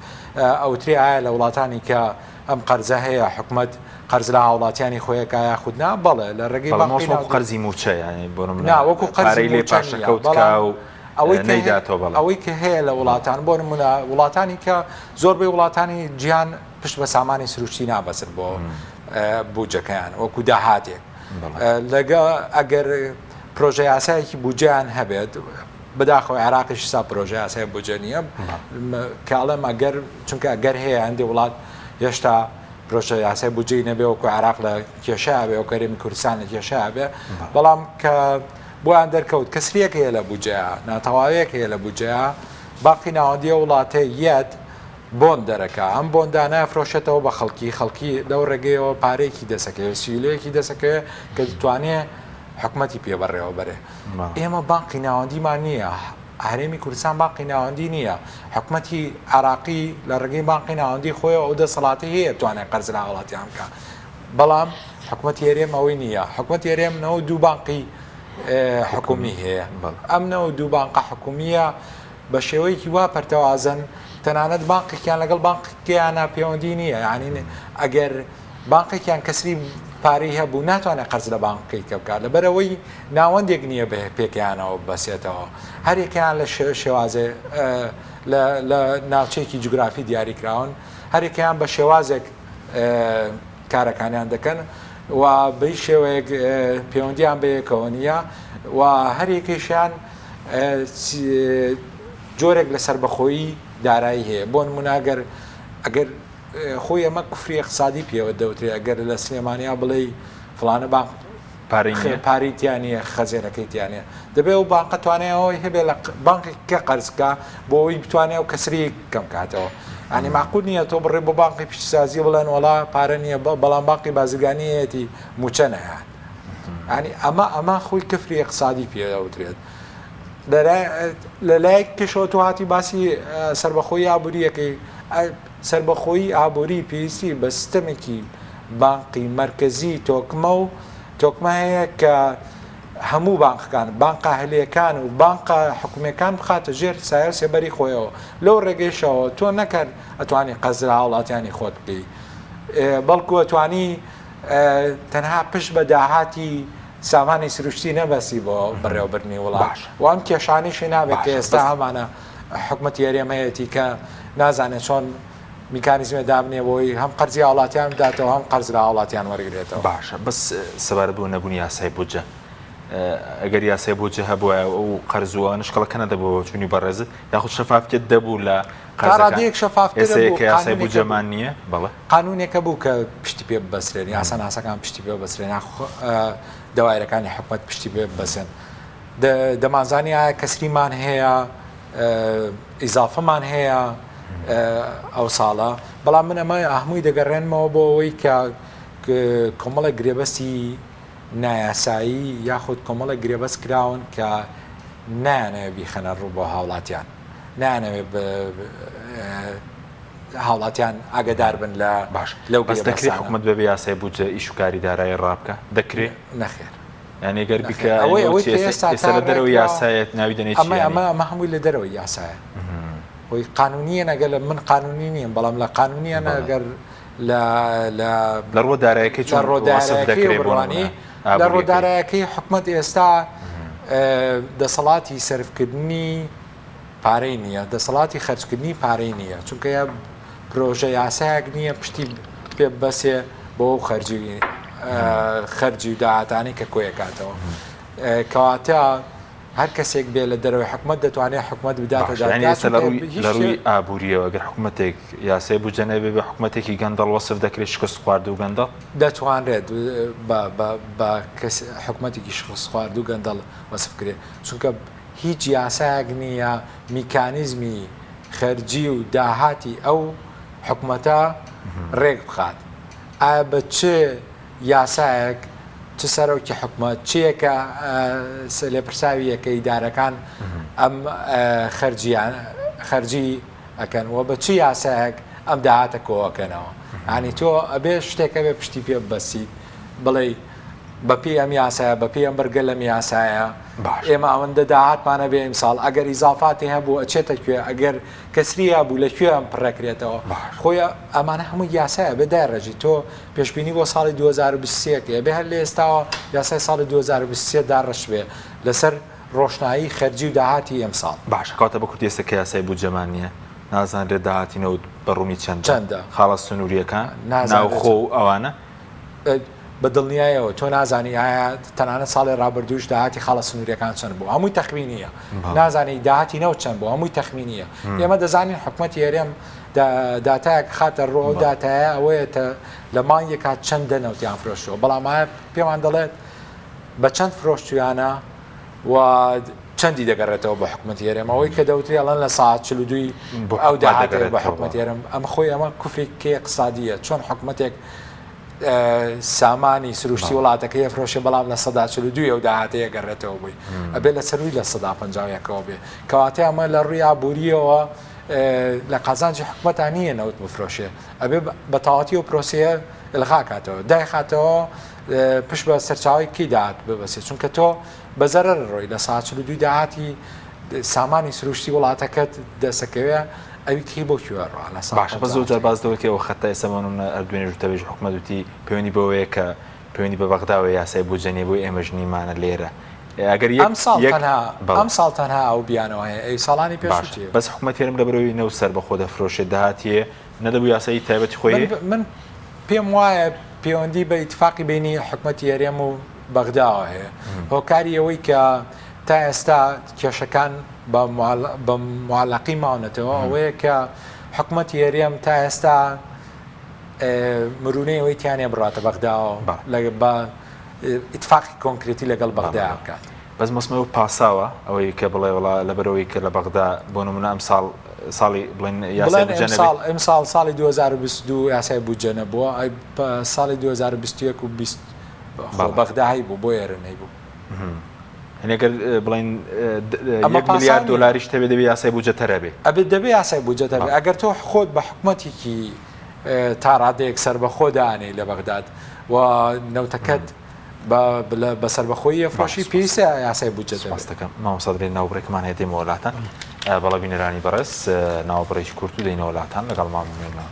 ئەوتری ئایا لە وڵاتانی کە ئەم قەرزە هەیە حکومەت قەرز لە هاوڵاتیانی خۆیەکە یاخودنا بەڵێ لە ڕێگەی قەرزی موچە وەکو قەرزی لێ پاشەکەوتکە و ئەوەی کە هەیە لە وڵاتان بۆ نمونە وڵاتانی کە زۆربەی وڵاتانی جیان پشت بە سامانی سروشتی نابەسر بۆ بودجەکەیان وەکو داهاتێک لەگە ئەگەر پرۆژە یاسایەکی بودجەیان هەبێت بەداخەوە عێراقیش سا پرۆژە یاسای بودجە نییە کاڵێم ئەگەر چونکە ئەگەر هەیە هەندێک وڵات هێشتا پرۆژە یاسای بودجەی نەبێ وەکو عێراق لە کێشەیە بێ و کەرێمی کوردستان لە کێشەیە بێ بەڵام کە بۆیان دەرکەوت کەسریەک هەیە لە بودجەیە ناتەواوەیەک هەیە لە بودجەیە باقی ناوەندیە وڵاتە یەت بۆن دەرەکە ئەم بۆندانە فرۆشێتەوە بە خەڵکی لەو ڕێگەیەوە پارێکی دەسەکەوێت سیلەیەکی دەسەکەوێت کە دەتوانێت حکومەتی پێبەڕێەوە بەرێ ئێمە باقی ناوەندیمان نییە هەرێمی کوردستان باقی ناوەندی نییە حکومەتی عراقی لە ڕێگەی باقی ناوەندی خۆی ئەو دەسەڵاتی هەیە توانێت قەرز لە وڵاتیان بکە بەڵام حکومەتی هەرێم ئەوەی نییە حکومەتی هەرێمەوە دوو بانقی حکومی هەیە ئەمنەوە دوو بانقە حکومیە بە شێوەیەکی وا پەرتەوازن تەنانەت بانقێکیان لەگەڵ بانقێکیانە پەیوەندی نییە یعنی ئەگەر بانقێکیان کەسری پارەی هەبوو ناتوانێت قەرز لە بانقێکە بکات لەبەرەوەی ناوەندێک نییە بە پێکیانەوە بەسێتەوە هەرێکیان لە شێوازێ لە ناوچەیەکی جوگرافی دیاریکراون هەرێکیان بە شێوازێک کارەکانیان دەکەن و بەی شێوەیەک پەیوەندیان بەیەکەوە نیە و هەرێکیشیان جۆرێک لە سربەخۆیی دارایی هەیە بۆ نموناگەر ئەگەر خۆی ئەمە کوفری اقتصادی پێوە دەوترێت ئەگەر لە سلێمانیا بڵێ فلانە بانک پاریتیانە خەزێنەکەیتیانە دەبێت و بانقە توانێتەوەی هەبێت لە بانکێکە قەرزکە بۆ ئەوی بتوانێت و کەسری کەم کاتەوە ئەنی معقول نییە تۆ بڕێ بۆ بانقی پیشسازی بڵێن وڵا پارە نییە بەڵام بانقی بازرگانیەتی موچە نەهات ئەنی ئەمە خۆی کفری اقتصادی پێدەوترێت لەلایەک پێشەوە تۆ هاتی باسی سربەخۆیی ئابوووریەکەی سربەخۆیی ئابووری پێویستی بە سیستەمێکی بانقی مرکزی تۆکمە هەیە کە هەموو بانقەکان بانقە هەلێکان و بانقە حکوومەکان بخاتە ژێر سایە سێبەری خۆیەوە لەو ڕێگەیشەوە تۆ نەکرد ئەتوانی قەزرا وڵاتیانی خۆت بکەی بەڵکو ئەتوانی تەنها پشت بە داهاتی سامانی سروشتی نەبەسی بۆ بەڕێوەبرنی وڵات و ئەم کێشانیشی نابێت کە ئێستا هەمانە حکوومەتی هەرێمەیەتی کە نازانێت چۆن میکانیزمە دابنێ بۆی هەم قەرزی وڵاتیان بداتەوە هەم قەرزرا وڵاتیان وەرگێتەوە باشە بەس سەبارەت بۆ نەبوونی یاسای بودجە ئەگەر یاسای بودجە هەبووە ئەو قەرزووە نشکڵەکە نەدەبەوە چوونی بەڕێز یاخود شەفافیت دەبوو لە قەرادەیەک شەفافتر یاسای بودجەمان نییە بەڵێ قانونێکە بوو کە پشتی پێ ببەسرێن یاسا ناسەکان پشتی پێ ببەسرێن دەوایرەکانی حکوومەت پشتی پێ ببەسن دەمانزانی ئایا کەسریمان هەیە ئیزافەمان هەیە ئەو ساڵە بەڵام من ئەمە هەمووی دەگەڕێنمەوە بۆ ئەوەی کە کۆمەڵە گرێبەستی نایاسایی یاخود کۆمەڵە گرێبەست کراون کە نایانەوێت بیخەنە ڕوو بۆ هاوڵاتیان نایانەوێت هاوڵاتیان ئاگدار بن لە باش لەو بەس دەکرێت حکوومەت بەبێ یاسای بودجە ئیش و کاری دارایی ڕابکە دەکرێت نەخێر یعنی گەر بیکە ئێستا لە دەرەوەی یاسایەت ناوی دەنێت ئەمە هەمووی لە دەرەوەی یاسایە خۆی قانونیە نەگەل من قانونی نیم بەڵام لە قانونیە نەگەر لە ڕۆ دارایەکەی چۆن واسف دەکرێت بۆوانی لە ڕۆدارایەکەی حکوومەت ئێستا دەسەڵاتی سەرفکردنی پارەی نییە دەسەڵاتی خەرجکردنی پارەی نییە چونکە پرۆژە یاسایەک نییە پشتی پێ بەسێ بۆ خەرجی و داهاتانی کە کۆیەکاتەوە کەواتە هەر کەسێک بێ لە دەرەوەی حکوومەت دەتوانێت حکوومەت بداتە لە ڕووی ئابوووریەوە گەر حکوومەتێک یاسای بودجە نەبێ بە حکوومەتێکی گەندەڵ وەسف دەکرێت شکست خوارد و گەندەڵ دەتوانرێت بە حکوومەتێکی شکست خوارد و گەندەڵ وەسف کرێت چونکە هیچ یاسایەک نییە میکانیزمی خەرجی و داهاتی ئەو حکوومەتە ڕێک بخات ئایا بە چه یاسایەک چ سەرۆکی حکوومەت چیەکە لێپرساویەکە ئیدارەکان ئەم خەرجی ئەکەن و بە چی یاسایەک ئەم داهاتە کۆەکەنەوە ئانی تۆ ئەبێ شتێکە بێ پشتی پێ بەسی بڵێ بەپی ئەم یاسایە بەپی ئەم بەرگە لەم یاسایە ئێمە ئەوەندە داهاتمانە بێ ئیمساڵ ئەگەر ئیزافاتی هەبوو ئەچێتە کوێ ئەگەر کەسریە بوو لەکوێ ئەم پڕەکرێتەوە خۆی ئەمانە هەموو یاسایە بەدای ڕێژی تۆ پێشبینی بۆ ساڵی 2023 بێ هەر لە ئێستاوە یاسای ساڵی 2023 داڕەش بێ لەسەر ڕۆشنایی خەرجی و داهاتی ئەمساڵ باش کاتە بە کورتێستا کە یاسای بودجەمان نییە نازانرێت داهاتینەوە بەڕوومی چەندە خاڵە سنووریەکان ناوخۆ و ئەوانە بە دڵنیایەوە تۆ نازانی ئایا تەنانەت ساڵی ڕابردووش داهاتی خاڵە سنووریەکان چەند بوو هەمووی تەخمینیە نازانی داهاتی نەوت چەند بوو هەمووی تەخمینیە ئێمە دەزانین حکوومەتی هەرێم داتایەک خاتە ڕۆ داتایە ئەوەیە لە مانگێکا چەند دەنەوتیان فرۆشتەوە بەڵام پێمان دەڵێت بە چەند فرۆشتویانە و چەندی دەگەڕێتەوە بە حکوومەتی هەرێم ئەوەی کە دەوتری ئەڵەن لە ساعت 42 ئەو داهاتێت بە حکوومەتی هەرێم ئەمە خۆی ئەمە کوفێکی اقتصادیە چۆن حکوومەتێک سامانی سروشتی وڵاتەکە فرۆشە بەڵام لە 1942 ئەو داهاتەیە گەڕێتەوە بووی ئەبێ لە سەروی لە 1950ەوە بێ کەواتە ئەمە لە ڕووی ئابوووریەوە لە قازانجی حکوومەتانیە نەوت بفرۆشێ ئەبێ بە تەواتی و پرۆسەیە ئلغاکاتەوە دایخاتەوە پشت بە سەرچاوی کی داهات ببەسێت چونکە تۆ بە زەرەر ڕۆی لە 1942 داهاتی سامانی سروشتی وڵاتەکەت دەسەکەوێ ئەوی کی بۆ کوێڕ باشە بە زۆر باز دەوەکەوە خەتای سەمانون ئەردوێنێ ژوتەبێژ حکوومەت وتی پەیوەندی بەوەیە کە پەیوەندی بە بەغداوە یاسای بودجە نیە بۆی ئێمەش نیمانە لێرە ئەگەر ئەم ساڵ تەنها ئەو بیانەوە هەیە ئەی ساڵانی پێشوتێ بەس حکوومەت هێرم لە بەرەوەی نەو سەر بەخۆ دەفرۆشێت داهاتیە نەدەبوو یاسایی تایبەتی خۆی من پێم وایە پەیوەندی بە ئیتفاقی بینی حکوومەتی هەرێم و بەغداوە هەیە هۆکاری ئەوەی کە تا ئێستا کێشەکان بە معلقی ماونەتەوە ئەوەیە کە حکوومەتی هەرێم تا ئێستا مرونەی ئەوەی تیانێ بڕاتە بەغداوە بە ئیتفاقی کۆنکرێتی لەگەڵ بەغدا بکات بەس مەسمە و پاساوە ئەوەی کە بڵێ وڵا لە بەرەوەی کە لە بەغدا بۆ نمونە ئەم ساڵی بڵێن ئەم ساڵی 2022 یاسای بودجە نەبووە ساڵی 2021 و 20 بەغدا هەیبوو بۆ ئێرە نەیبوو هەنێگەر بڵێن 1 میلیارد دۆلاریش تەبێت دەبێت یاسای بودجە تەرەبێ ئەبێت دەبێت یاسای بودجە تەبێت ئەگەر تۆ خۆت بە حکوومەتێکی تا ڕادەیەک سەربەخۆ دانێ لە بەغداد و نەوتەکەت بە سەربەخۆیی فرۆشی پێویستە یاسای بودجە دەبێت مامۆستادرێن ناوبڕێکمان هەیە دێمە وڵاتان بەڵە بینەرانی بەڕێز ناوبڕێکی کورت و دەینە وڵاتان لەگەڵ مامێنەوە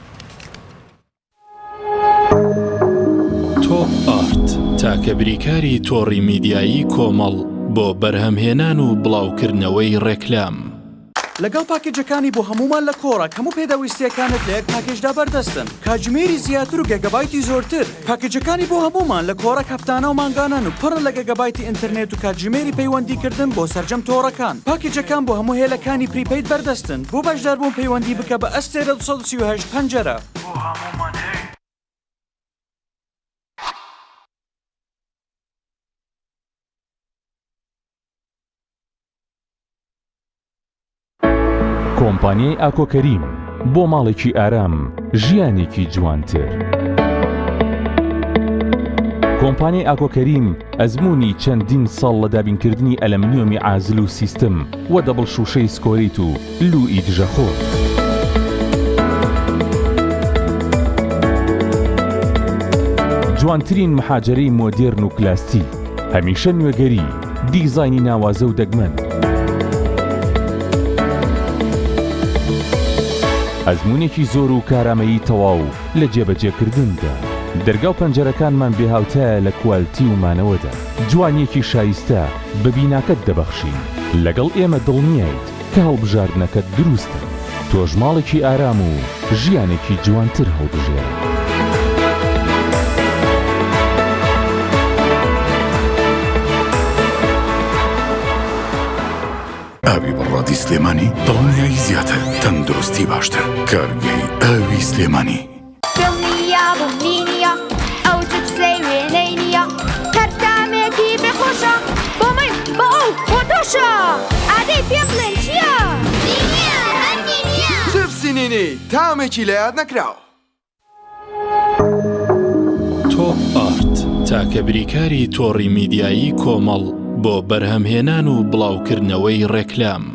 تۆپ ئارت تاکە بریکاری تۆڕی میدیایی کۆمەڵ بۆ بەرهەمهێنان و بڵاوکردنەوەی ڕێکلام لەگەڵ پاکێجەکانی بۆ هەمومان لە کۆڕە هەموو پێداویستیەکانت لە یەک پاکێجدا بەردەستن کاتژمێری زیاتر و گەگەبایتی زۆرتر پاکێجەکانی بۆ هەمومان لە کۆڕە هەفتانە و مانگانان و پڕن لە گەگەبایتی ئینترنێت و کاتژمێری پەیوەندیکردن بۆ سەرجەم تۆڕەکان پاکێجەکان بۆ هەموو هێلەکانی پریپەید بەردەستن بۆ بەشداربوون پەیوەندی بکە بە ئەستێرە 238 پەنجەرە کۆمپانیای ئاکۆکەریم بۆ ماڵێکی ئارام ژیانێکی جوانتر. کۆمپانیای ئاکۆکەریم ئەزمموی چەندین ساڵ لە دابینکردنی ئەلەمنیۆمی عازل و سیستم و دەبڵ شوشەی سکۆریت و لوئی دژەخۆر. جوانترین مەحاجەرەی مۆدێرن و کلاستی هەمیشە نوێگەری دیزاینی ناوازە و دەگمەن ئەزمموونێکی زۆر و کارامەیی تەواو لە جێبەجێکردندا دەرگا و پەنجەرەکانمان بێهاوتایە لە کوالتی و مانەوەدا جوانیەکی شایستە بە بیناکەت دەبەخشین لەگەڵ ئێمە دڵنیایت کە هەڵبژاردنەکەت دروستە تۆش ماڵێکی ئارام و ژیانێکی جوانتر هەڵبژێرە. ئاوی بەڕادی سلێمانی دڵنیایی زیاتر تەندروستی باشتر کارگەی ئاوی سلێمانی دڵنیا بمبینیە ئەو جبسەی وێنەی نییە هەردامێکی بێخۆشە بۆ من بە ئەو بۆ تۆشە ئادەی پێ بڵێن چییە؟ نییە هەندی نییە جبسی نینی تامێکی لە یاد نەکراوە. تۆپ ئارت تاکە بریکاری تۆڕی میدیایی کۆمەڵ بۆ بەرهەمهێنان و بڵاوکردنەوەی ڕێکلام.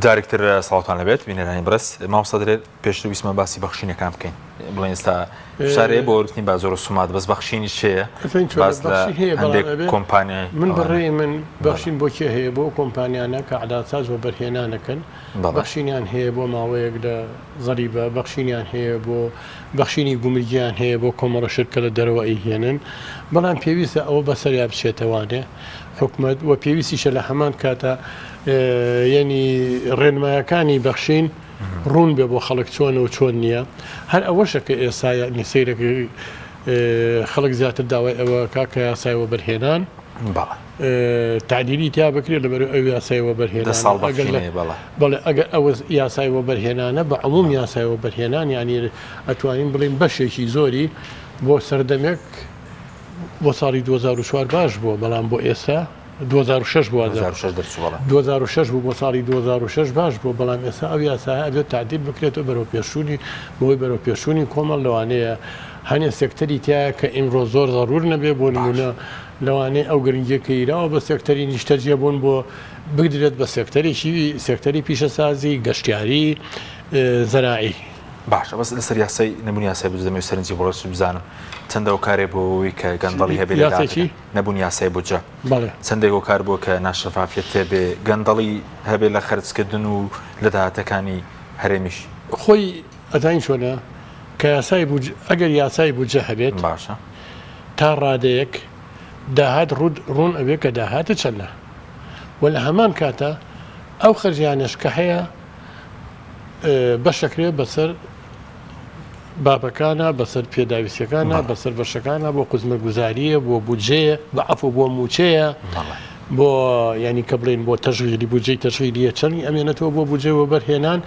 جارێکتر ساڵتان لەبێت بینەرانی بەڕێز مامۆستادرێت پێشتر ویسمە باسی بەخشینەکان بکەین بڵێن ئێستا شارەیە بۆ وەرگرتنی بازۆر و سومات بەس بەخشینی چێە باس لە هەندێک کۆمپانیای من بەڕێی من بەخشین بۆ کێ هەیە بۆ کۆمپانیانە کە عاداتساز بۆ بەرهێنانەکەن بەخشینیان هەیە بۆ ماوەیەک لە زەریبە بەخشینیان هەیە بۆ بەخشینی گومرگیان هەیە بۆ کۆمەڵە شرکە لە دەرەوە ئەیهێنن بەڵام پێویستە ئەوە بەسەریا بچێتەوانێ حکومەت و پێویستیشە لە هەمان کاتە یعنی ڕێنمایەکانی بەخشین ڕوون بێ بۆ خەڵک چۆنە و چۆن نییە هەر ئەوەشە کە ئێستا سەیرەکەی خەڵک زیاتر داوای ئەوە کاکە یاسایەوە بەرهێنان تعدیلی تیا بکرێت لەبەر ئەو یاسایەوە بەرهێنان بەڵێ ئەگەر ئەوە یاسایەوە بەرهێنانە بە عموم یاسایەوە بەرهێنان ینی ئەتوانین بڵین بەشێکی زۆری بۆ سەردەمێک بۆ ساڵی 2004 باش بووە بەڵام بۆ ئێستا 2006 بوو 2006 بوو بۆ ساڵی 2006 باش بوو بەڵام ئێستا ئەو یاسا ئەبێت تعدیل بکرێتەوە بەرەو پێشوونی بۆی بەرەو پێشوونی کۆمەڵ لەوانەیە هەنێ سێکتەری تایە کە ئیمڕۆ زۆر ضرور نەبێ بۆ نمونە لەوانەیە ئەو گرنگیەکە ایراوە بە سێکتەری نیشتەجێ بوون بۆ بگرێت بە سێکتەری پیشەسازی گەشتیاری زەراعی باشە بەس لەسەر یاسای نەبوون یاسای بجە دەمەوێت سەرنجی بۆڵەش بزانم چەندە و کارێ بۆەوەی کە گەندەڵی هەبێت نەبوون یاسای بجە چەندێک و کار بۆ کە ناشەفافیت تێبێ گەندەڵی هەبێت لە خەرجکردن و لە داهاتەکانی هەرێمیش خۆی ئەداین چۆنە کە یاسای ئەگەر یاسای بجە هەبێت باشە تا ڕادەیەک داهات ڕوون ئەوێ کە داهاتە چەندە و لە هەمان کاتە ئەو خەرجیانش کە هەیە بەشەکرێ بەسەر بابەکانە بەسەر پێداویستەکانە بەسەر بەشەکانە بۆ قزمە گوزاریە بۆ بودجەیە بە ئەفۆ بۆ موچەیە بۆ ینی کە بڵێن بۆ تەژغیری بودجەی تەژغیریە چەندی ئەمێنێتەوە بۆ بودجەوە بەرهێنان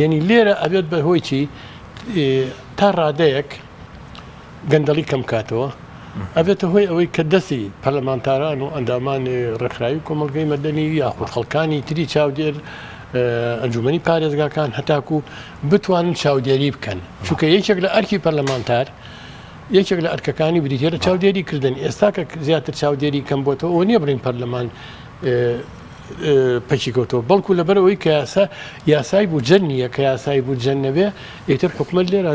یعنی لێرە ئەبێت بە هۆی چی تا ڕادەیەک گەندەڵی کەم کاتەوە ئەبێتە هۆی ئەوەی کە دەستی پەرلەمانتاران و ئەندامانی ڕێکخراوی کۆمەلگەی مەدەنی یاخود خەڵکانی تری چاودێر ئەنجومەنی پارێزگاکان هەتاکو بتوانن چاودێری بکەن چونکە یەکێک لە ئەرکی پەرلەمانتار یەکێک لە ئەرکەکانی بریتە لە چاودێری کردن ئێستا کە زیاتر چاودێری کەم بۆتەوە ئەو نییە بڵین پەرلەمان پەکی کەوتەوە بەڵکو لەبەرەوەی کە یاسای بوو جەن نییە کە یاسای بوو جەن نەبێ ئیتر حکومەت لێرە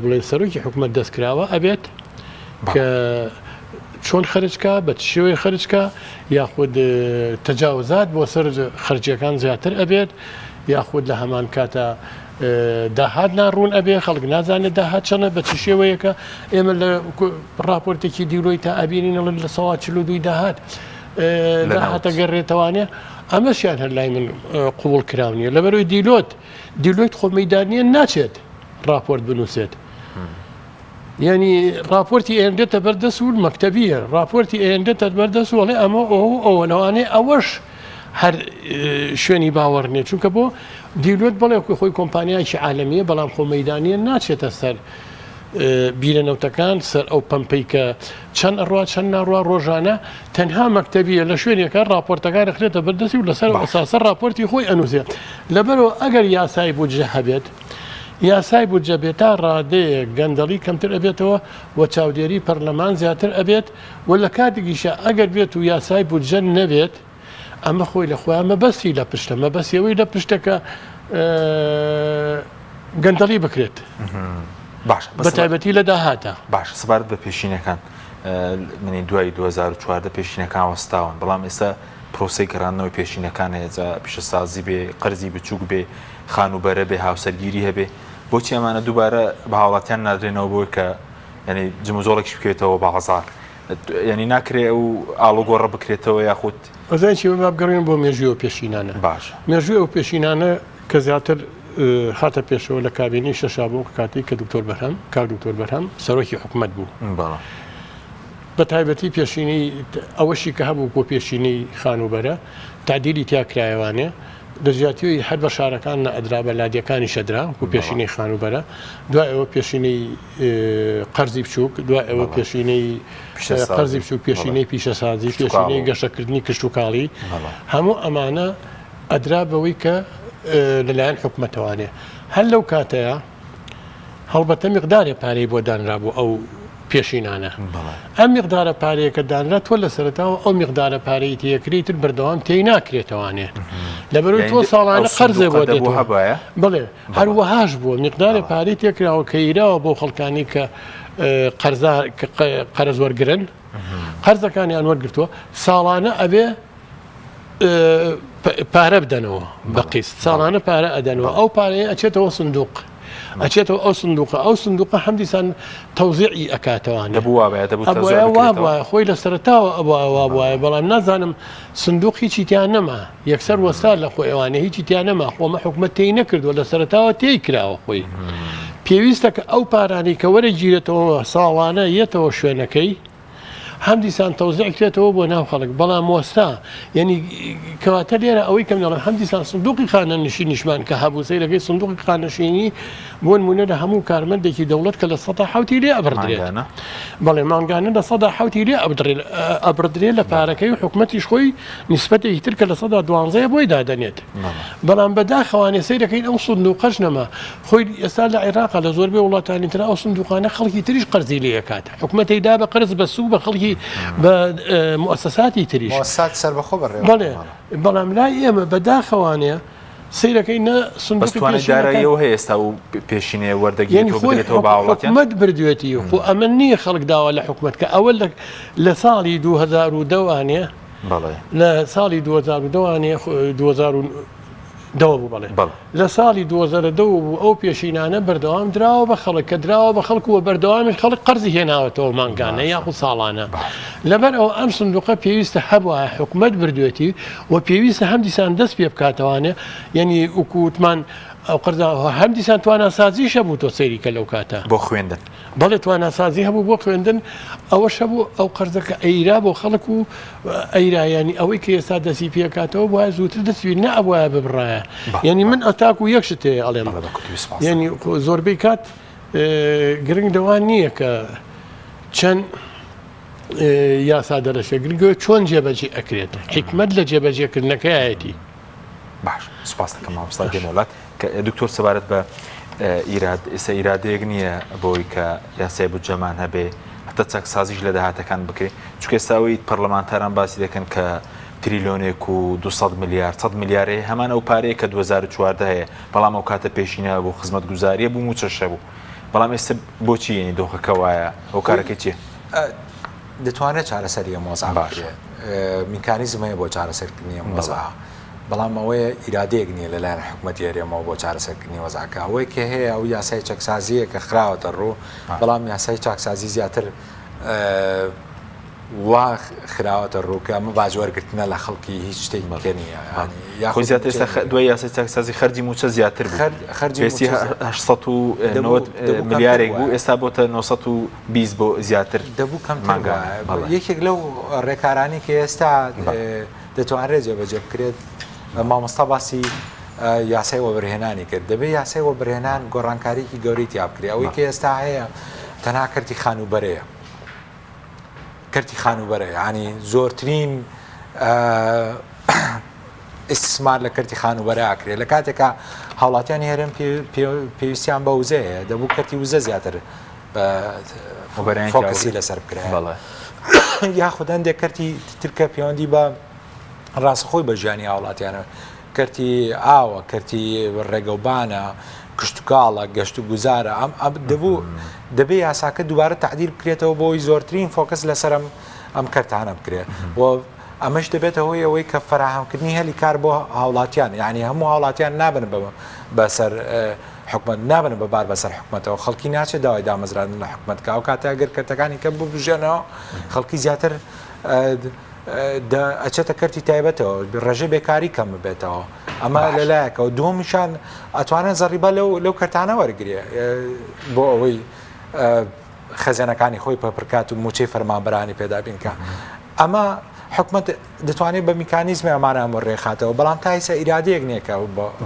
بڵێن سەرۆکی حکومەت دەستکراوە ئەبێت کە چۆن خەرجکە بە شێوەیە خەرجکە یاخود تەجاوزات بۆ سەر خەرجیەکان زیاتر ئەبێت یاخود لە هەمان کاتە داهات ناڕوون ئەبێ خەڵک نازانێت داهات چەنە بە چ شێوەیەکە ئێمە لە راپۆرتێکی دیرۆی تا ئابینینەڵن لە 142 داهات داهاتە گەڕێتەوانێ ئەمەشیان هەر لای من قوبوڵ کراونیە لەبەرەوەی دیلۆیت خۆ مەیدانیە ناچێت راپۆرت بنووسێت یعنی راپۆرتی ئێندێتە بەردەست و مەکتەبیە راپۆرتی ئێندێتە بەردەست وڵێ ئەمە ئەوەنەوانێ ئەوەش هەر شوێنی باوەڕ نیە چونکە بۆ دیلۆت بڵێ خۆی کۆمپانیایکی عالەمیە بەڵام خۆ مەیدانیە ناچێتە سەر بیرەنەوتەکان سەر ئەو پەمپەی کە چەند ئەڕوا چەند ناڕوا ڕۆژانە تەنها مەکتەبیە لە شوێنێکە راپۆرتەکان دەخرێتە بەردەستی و لەسەر ئەساسە راپۆرتی خۆی ئەنووسێت لەبەرەوە ئەگەر یاسای بودجە هەبێت یاسای بودجە بێت تا ڕادەیە گەندەڵی کەمتر ئەبێتەوە و چاودێری پەرلەمان زیاتر ئەبێت و لە کاتێکیشە ئەگەر بێت و یاسای بودجە نەبێت ئەمە خۆی لە خۆیان مەبەستی لە پشتە مەبەستیەوەی لە پشتەکە گەندەڵی بکرێت بە تایبەتی لە داهاتە باش سپارت بە پێشینەکان منی دوای 2014 پێشینەکان وەستاون بەڵام ئێستا پرۆسی گەڕاندنەوەی پێشینەکان هەیە پیشەسازی بێ قەرزی بچووک بێ خانوبەرە بێ هاوسەرگیری هەبێ بۆچی ئەمانە دووبارە بە هاوڵاتیان نادرێنەوە بۆی کە ینی جموزۆڵێکش بکرێتەوە بە هەزار ینی ناکرێ ئەو ئاڵوگۆڕە بکرێتەوە یاخود ئەزان چی بگەڕێن بۆ مێژووی پێشینانە باش مێژووی ئەو پێشینانە کە زیاتر هاتە پێشەوە لە کابینی شەشا بوو کاتی کە دکتۆر بەرهەم کاک دکتۆر بەرهەم سەرۆکی حکومەت بوو بە تایبەتی پێشینی ئەوەشی کە هەبوو بۆ پێشینەی خانوبەرە تعدیلی تیاکرایەوانێ دەژاتیۆی هەر بە شارەکان ئەدرا بە لادیەکانی شەدرا و پێشینەی خانوبەرە دوای ئەوە پێشینەی قەرزی بچووک دوای ئەوە پێشینەی قەرزی بچووک پێشینەی پیشەسازی پێشینەی گەشەکردنی کشت و کاڵی هەموو ئەمانە ئەدرا بەوەی کە لەلایەن حکومەتەوانێ هەر لەو کاتەیە هەڵبەتە میقدارێ پارەی بۆ دانرابوو ئەو پێشینانە ئەم میقدارە پارەیەکە دانرا تۆ لە سەرەتاوە ئەو میقدارە پارەی تەکریتر بەردەوام تێی ناکرێتەوانێت لەبەرەوەی تۆ ساڵانە قەرزێ بۆ دێتەوە بڵێ هەروەهاش بووە میقدارە پارەی تێکراوە کە ئیراوە بۆ خەڵکانی کە قەرز وەرگرن قەرزەکانیان وەرگرتووە ساڵانە ئەبێ پارە بدەنەوە بە قیست ساڵانە پارە ئەدەنەوە ئەو پارەیە ئەچێتەوە سندوق ئەچێتەوە ئەو سندوقە هەمدیسان تەوزیعی ئەکاتەوانە وابووە خۆی لە سەرتاوە ئەوە وایە بەڵام نازانم سندوق هیچی تیان نەما یەکسەر وەستا لە خۆی ئەوانە هیچی تیان نەما خۆمە حکومەت تێی نەکردووە لە سەرتاوە تێی کراوە خۆی پێویستە کە ئەو پارانی کە وەرەگیرێتەوە ساڵانە یەتەوە شوێنەکەی هەمدیسان تەوزیعکرێتەوە بۆ ناو خەڵک بەڵام وەستا یعنی کەواتە لێرە ئەوەی کەم دەڵێن هەمدیسان سندوقی خانەنشینیشمان کە هەبوو سەیرەکەی سندوقی خانەشینی بۆ نمونە لە هەموو کارمەندێکی دەوڵەت کە لە 100 لێ ئەبردرێت بەڵێ مانگانە لە 100 لێ ئەبردرێت لە پارەکەی و حکومەتیش خۆی نیسبەتێکی تر کە لە 112 بۆی دادەنێت بەڵام بەداخەوانێ سەیرەکەی ئەو سندوقەش نەما خۆی ئێستا لە عێراق لە زۆربەی وڵاتانی تر ئەو سندوقانە خەڵکی تریش قەرزی لێ ئەکات حکومەتی دا بە قەرز بە سوو بە خەڵکی بە مؤسساتی تریش سەر بەخۆ بڕێ بەڵێ بەڵام لای ئێمە بەداخەوانێ سیرەکەی نە بەستوانێت داراییەوە هەیە ئێستا و پێشینێ وەردەگیرێتەوە بە هاوڵاتیان حکومەت بردوێتی خۆ ئەمە نییە خەڵک داوا لە حکومەت کە ئەوە لە ساڵی 2010 لە ساڵی 2010 بوو بڵێ لە ساڵی 2010 بوو ئەو پێشینانە بەردەوام دراوە بە خەڵک کە دراوە بە خەڵک و بەردەوامیش خەڵک قەرزی هێناوەتەوە مانگانە یاخود ساڵانە لەبەر ئەو ئەم سندوقە پێویستە هەبووە حکومەت بردوێتی و پێویستە هەم دیسان دەست پێ بکاتەوانێ یعنی وکووتمان ئەو قەرزا هەم دیسان تواناسازیش هەبوو تۆ سەیری کە لەو کاتە بۆ خوێندن بەڵێ تواناسازی هەبوو بۆ خوێندن ئەوەش هەبوو ئەو قەرزەکە ئەیرا بۆ خەڵک و ئەیرایانی ئەوەی کە ئێستا دەستی پێکاتەوە وایە زووتر دەستوی نە ئەوە ببڕایە یعنی من ئەتاک و یەکشت هەیە ئەڵێم یعنی زۆربەی کات گرنگ دەوان نییە کە چەند یاسا دەرەشە گرنگەوە چۆن جێبەجێ ئەکرێت حکمت لە جێبەجێکردنەکەیەتی باش سپاس دەکەم مامۆستا دێنەوڵات کە دکتۆر سەبارەت بە ئێستا ئیرادەیەک نییە بۆی کە یاسای بودجەمان هەبێ هەتا چەکسازیش لە داهاتەکان بکرێت چونکە ئێستاوەی پەرلەمانتاران باسی دەکەن کە تریلیۆنێک و 200 میلیارد 100 میلیارێ هەمان ئەو پارەیە کە 2014 هەیە بەڵام ئەو کاتە پێشینە بۆ خزمەت گوزاریە بوو موچەشە بوو بەڵام ئێستا بۆچی یعنی دۆخەکە وایە ئەو کارەکە چیە؟ دەتوانێت چارەسەری مۆزا باشێت میکانیزمەیە بۆ چارەسەرکردنی مۆزا بەڵام ئەوەیە ئیرادەیەک نییە لەلایەن حکوومەتی هەرێمەوە بۆ چارەسەرکردنی وەزاکە ئەوەی کە هەیە ئەو یاسای چەکسازیە کە خراوەتە ڕوو بەڵام یاسای چاکسازی زیاتر وا خراوەتە ڕووکە ئەمە باجوەرگرتنە لە خەڵکی هیچ شتێک مەکە نییە خۆ زیاتر ئێستا دوای یاسای چاکسازی خەرجی موچە زیاتر خەرجی 890 میلیارێک بوو ئێستا بۆتە 920 بۆ زیاتر دەبوو کەم یەکێک لەو ڕێکارانی کە ئێستا دەتوانرێت جێبەجێ بکرێت مامۆستا باسی یاسای وەبرهێنانی کرد دەبێت یاسای وەبرهێنان گۆڕانکاریکی گەورەی تیا بکرێت ئەوەی کە ئێستا هەیە تەنها کەرتی خانوبەرەیە کەرتی خانوبەرە ینی زۆرترین ئیسtismار لە کەرتی خانوبەرە ئاکرێت لە کاتێکە هاوڵاتیانی هەرێم پێویستیان بە وزەیە دەبوو کەرتی وزە زیاتر فۆکسی لەسەر بکرێت یاخود هەندێک کەرتی ترکە پەیوەندی بە ڕاستەخۆی بە ژیانی هاوڵاتیانە کەرتی ئاوە کەرتی ڕێگەوبانە کشتتوکاڵە گەشت و گوزارە دەبێ یاساکە دووبارە تعدیل بکرێتەوە بۆی زۆرترین فۆکس لەسەر ئەم کەرتانە بکرێت و ئەمەش دەبێتە هۆی ئەوەی کە فراهەمکردنی هەلی کار بۆ هاوڵاتیان یعنی هەموو هاوڵاتیان نابن بەسەر حکومت نابن بەبار بەسەر حکومەتەوە خەڵکی ناچێت داوای دامەزران لە حکومەتکە ئەو کاتە ئەگەر کەرتەکانی کە ببژێنەوە خەڵکی زیاتر ئەچێتە کەرتی تایبەتەوە ڕێژەی بێکاری کەم بێتەوە ئەمە لەلایەکەەوە دووەمیشان ئەتوانێت زەڕیبە لەو کەرتانە وەرگێ بۆ ئەوەی خەزانەکانی خۆی پەپڕکات و موچەی فەرمانبەرانی پێدابینکە ئەمە حکومت دەتوانێت بە میکانیزمی ئەمانە ڕێخاتەوە بەڵام تا ئێستا ئیرادەیەک نییەکە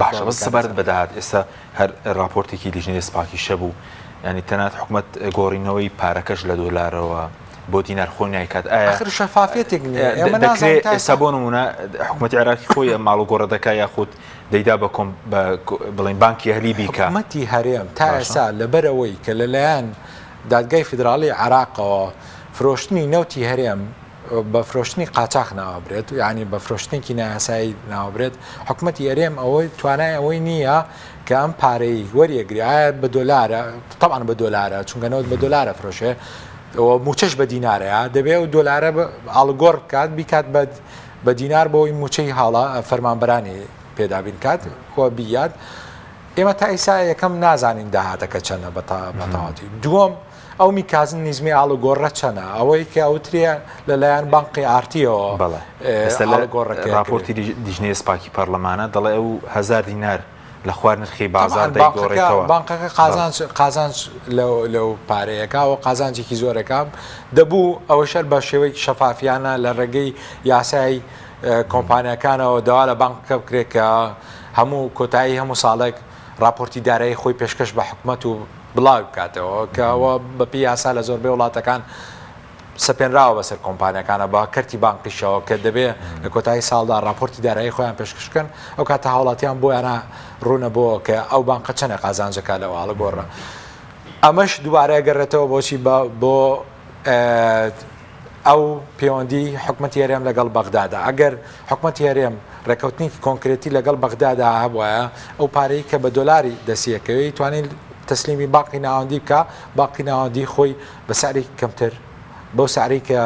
باشە بەس سەبارەت بەداهات ئێستا هەر راپۆرتێکی لیژنەی سپاکی شەبوو ینی تەنات حکومت گۆڕینەوەی پارەکەش لە دۆلارەوە بۆ دینار خۆنیای کات ئایا شەفافێتێک ئێستا بۆ نمونە حکوومەتی عراقی خۆی ماڵ و گۆڕە دەکا یاخود دەیدا بە بڵین بانکی هەلی بیکە حکوومەتی هەرێم تا ئێستا لەبەرەوەی کە لەلایەن دادگای فیدراڵی عراقەوە فرۆشتنی نەوتی هەرێم بە فرۆشتنی قاچاق ناوەبرێت ینی بە فرۆشتنێکی نایاسایی ناوەبرێت حکوومەتی هەرێم ئەوەی توانای ئەوەی نییە کە ئەم پارەی وەریەگرایە بە دۆلارە طبعاً بە دۆلارە چونکەنەوەت بە دۆلارە فرۆشێ موچەش بە دینارەیە دەبێت و دۆلارە ئاڵگۆڕ بکات بیکات بە دینار بۆی موچەی حاڵە فەرمانبەرانی پێدابین کات خۆ بیاد ئێمە تا ئیسا یەکەم نازانین داهاتەکە چەنە بەتەواتی دووەم ئەو میکازن نیزمی ئاڵگۆڕە چەنە ئەوەی کە ئەوترێ لەلایەن بانقی ئارتیەوە راپۆرتی دیژنەی سپاکی پەرلەمانە دەڵێ ئەو 1000 دینار لە خوار نرخی بازار دەیگۆڕێتەوە بانقەکە قازانج لەو پارەیەکەوە قازانجێکی زۆرەکە دەبوو ئەوە شەر بە شێوەی شەفافیانە لە ڕێگەی یاسای کۆمپانیەکانەوە داوا لە بانکەکە بکرێت کە هەموو کۆتایی هەموو ساڵێک راپۆرتی دارایی خۆی پێشکەش بە حکوومەت و بڵاو بکاتەوە کەەوە بەپی یاسا لە زۆربەی وڵاتەکان سەپێنراوە بەسەر کۆمپانیەکانە بە کەرتی بانقیشەوە کە دەبێت لە کۆتایی ساڵدا راپۆرتی دارایی خۆیان پێشکەشکەن ئەو کاتە هاوڵاتیان بۆیانە ڕوونە بۆ کە ئەو بانقە چەنە قازانجەکە لەوە هەڵگۆڕە ئەمەش دووبارە گەڕێتەوە بۆچی بۆ ئەو پەیوەندی حکوومەتی هەرێم لەگەڵ بەغدادا ئەگەر حکوومەتی هەرێم ڕێکەوتنیکی کۆنکرێتی لەگەڵ بەغدادا هەبواە ئەو پارەی کە بە دۆلاری دەسیەکەوەی توانین تەسلیمی باقی ناوەندی بکە باقی ناوەندی خۆی بە سعرێکی کەمتر بەو سعرەی کە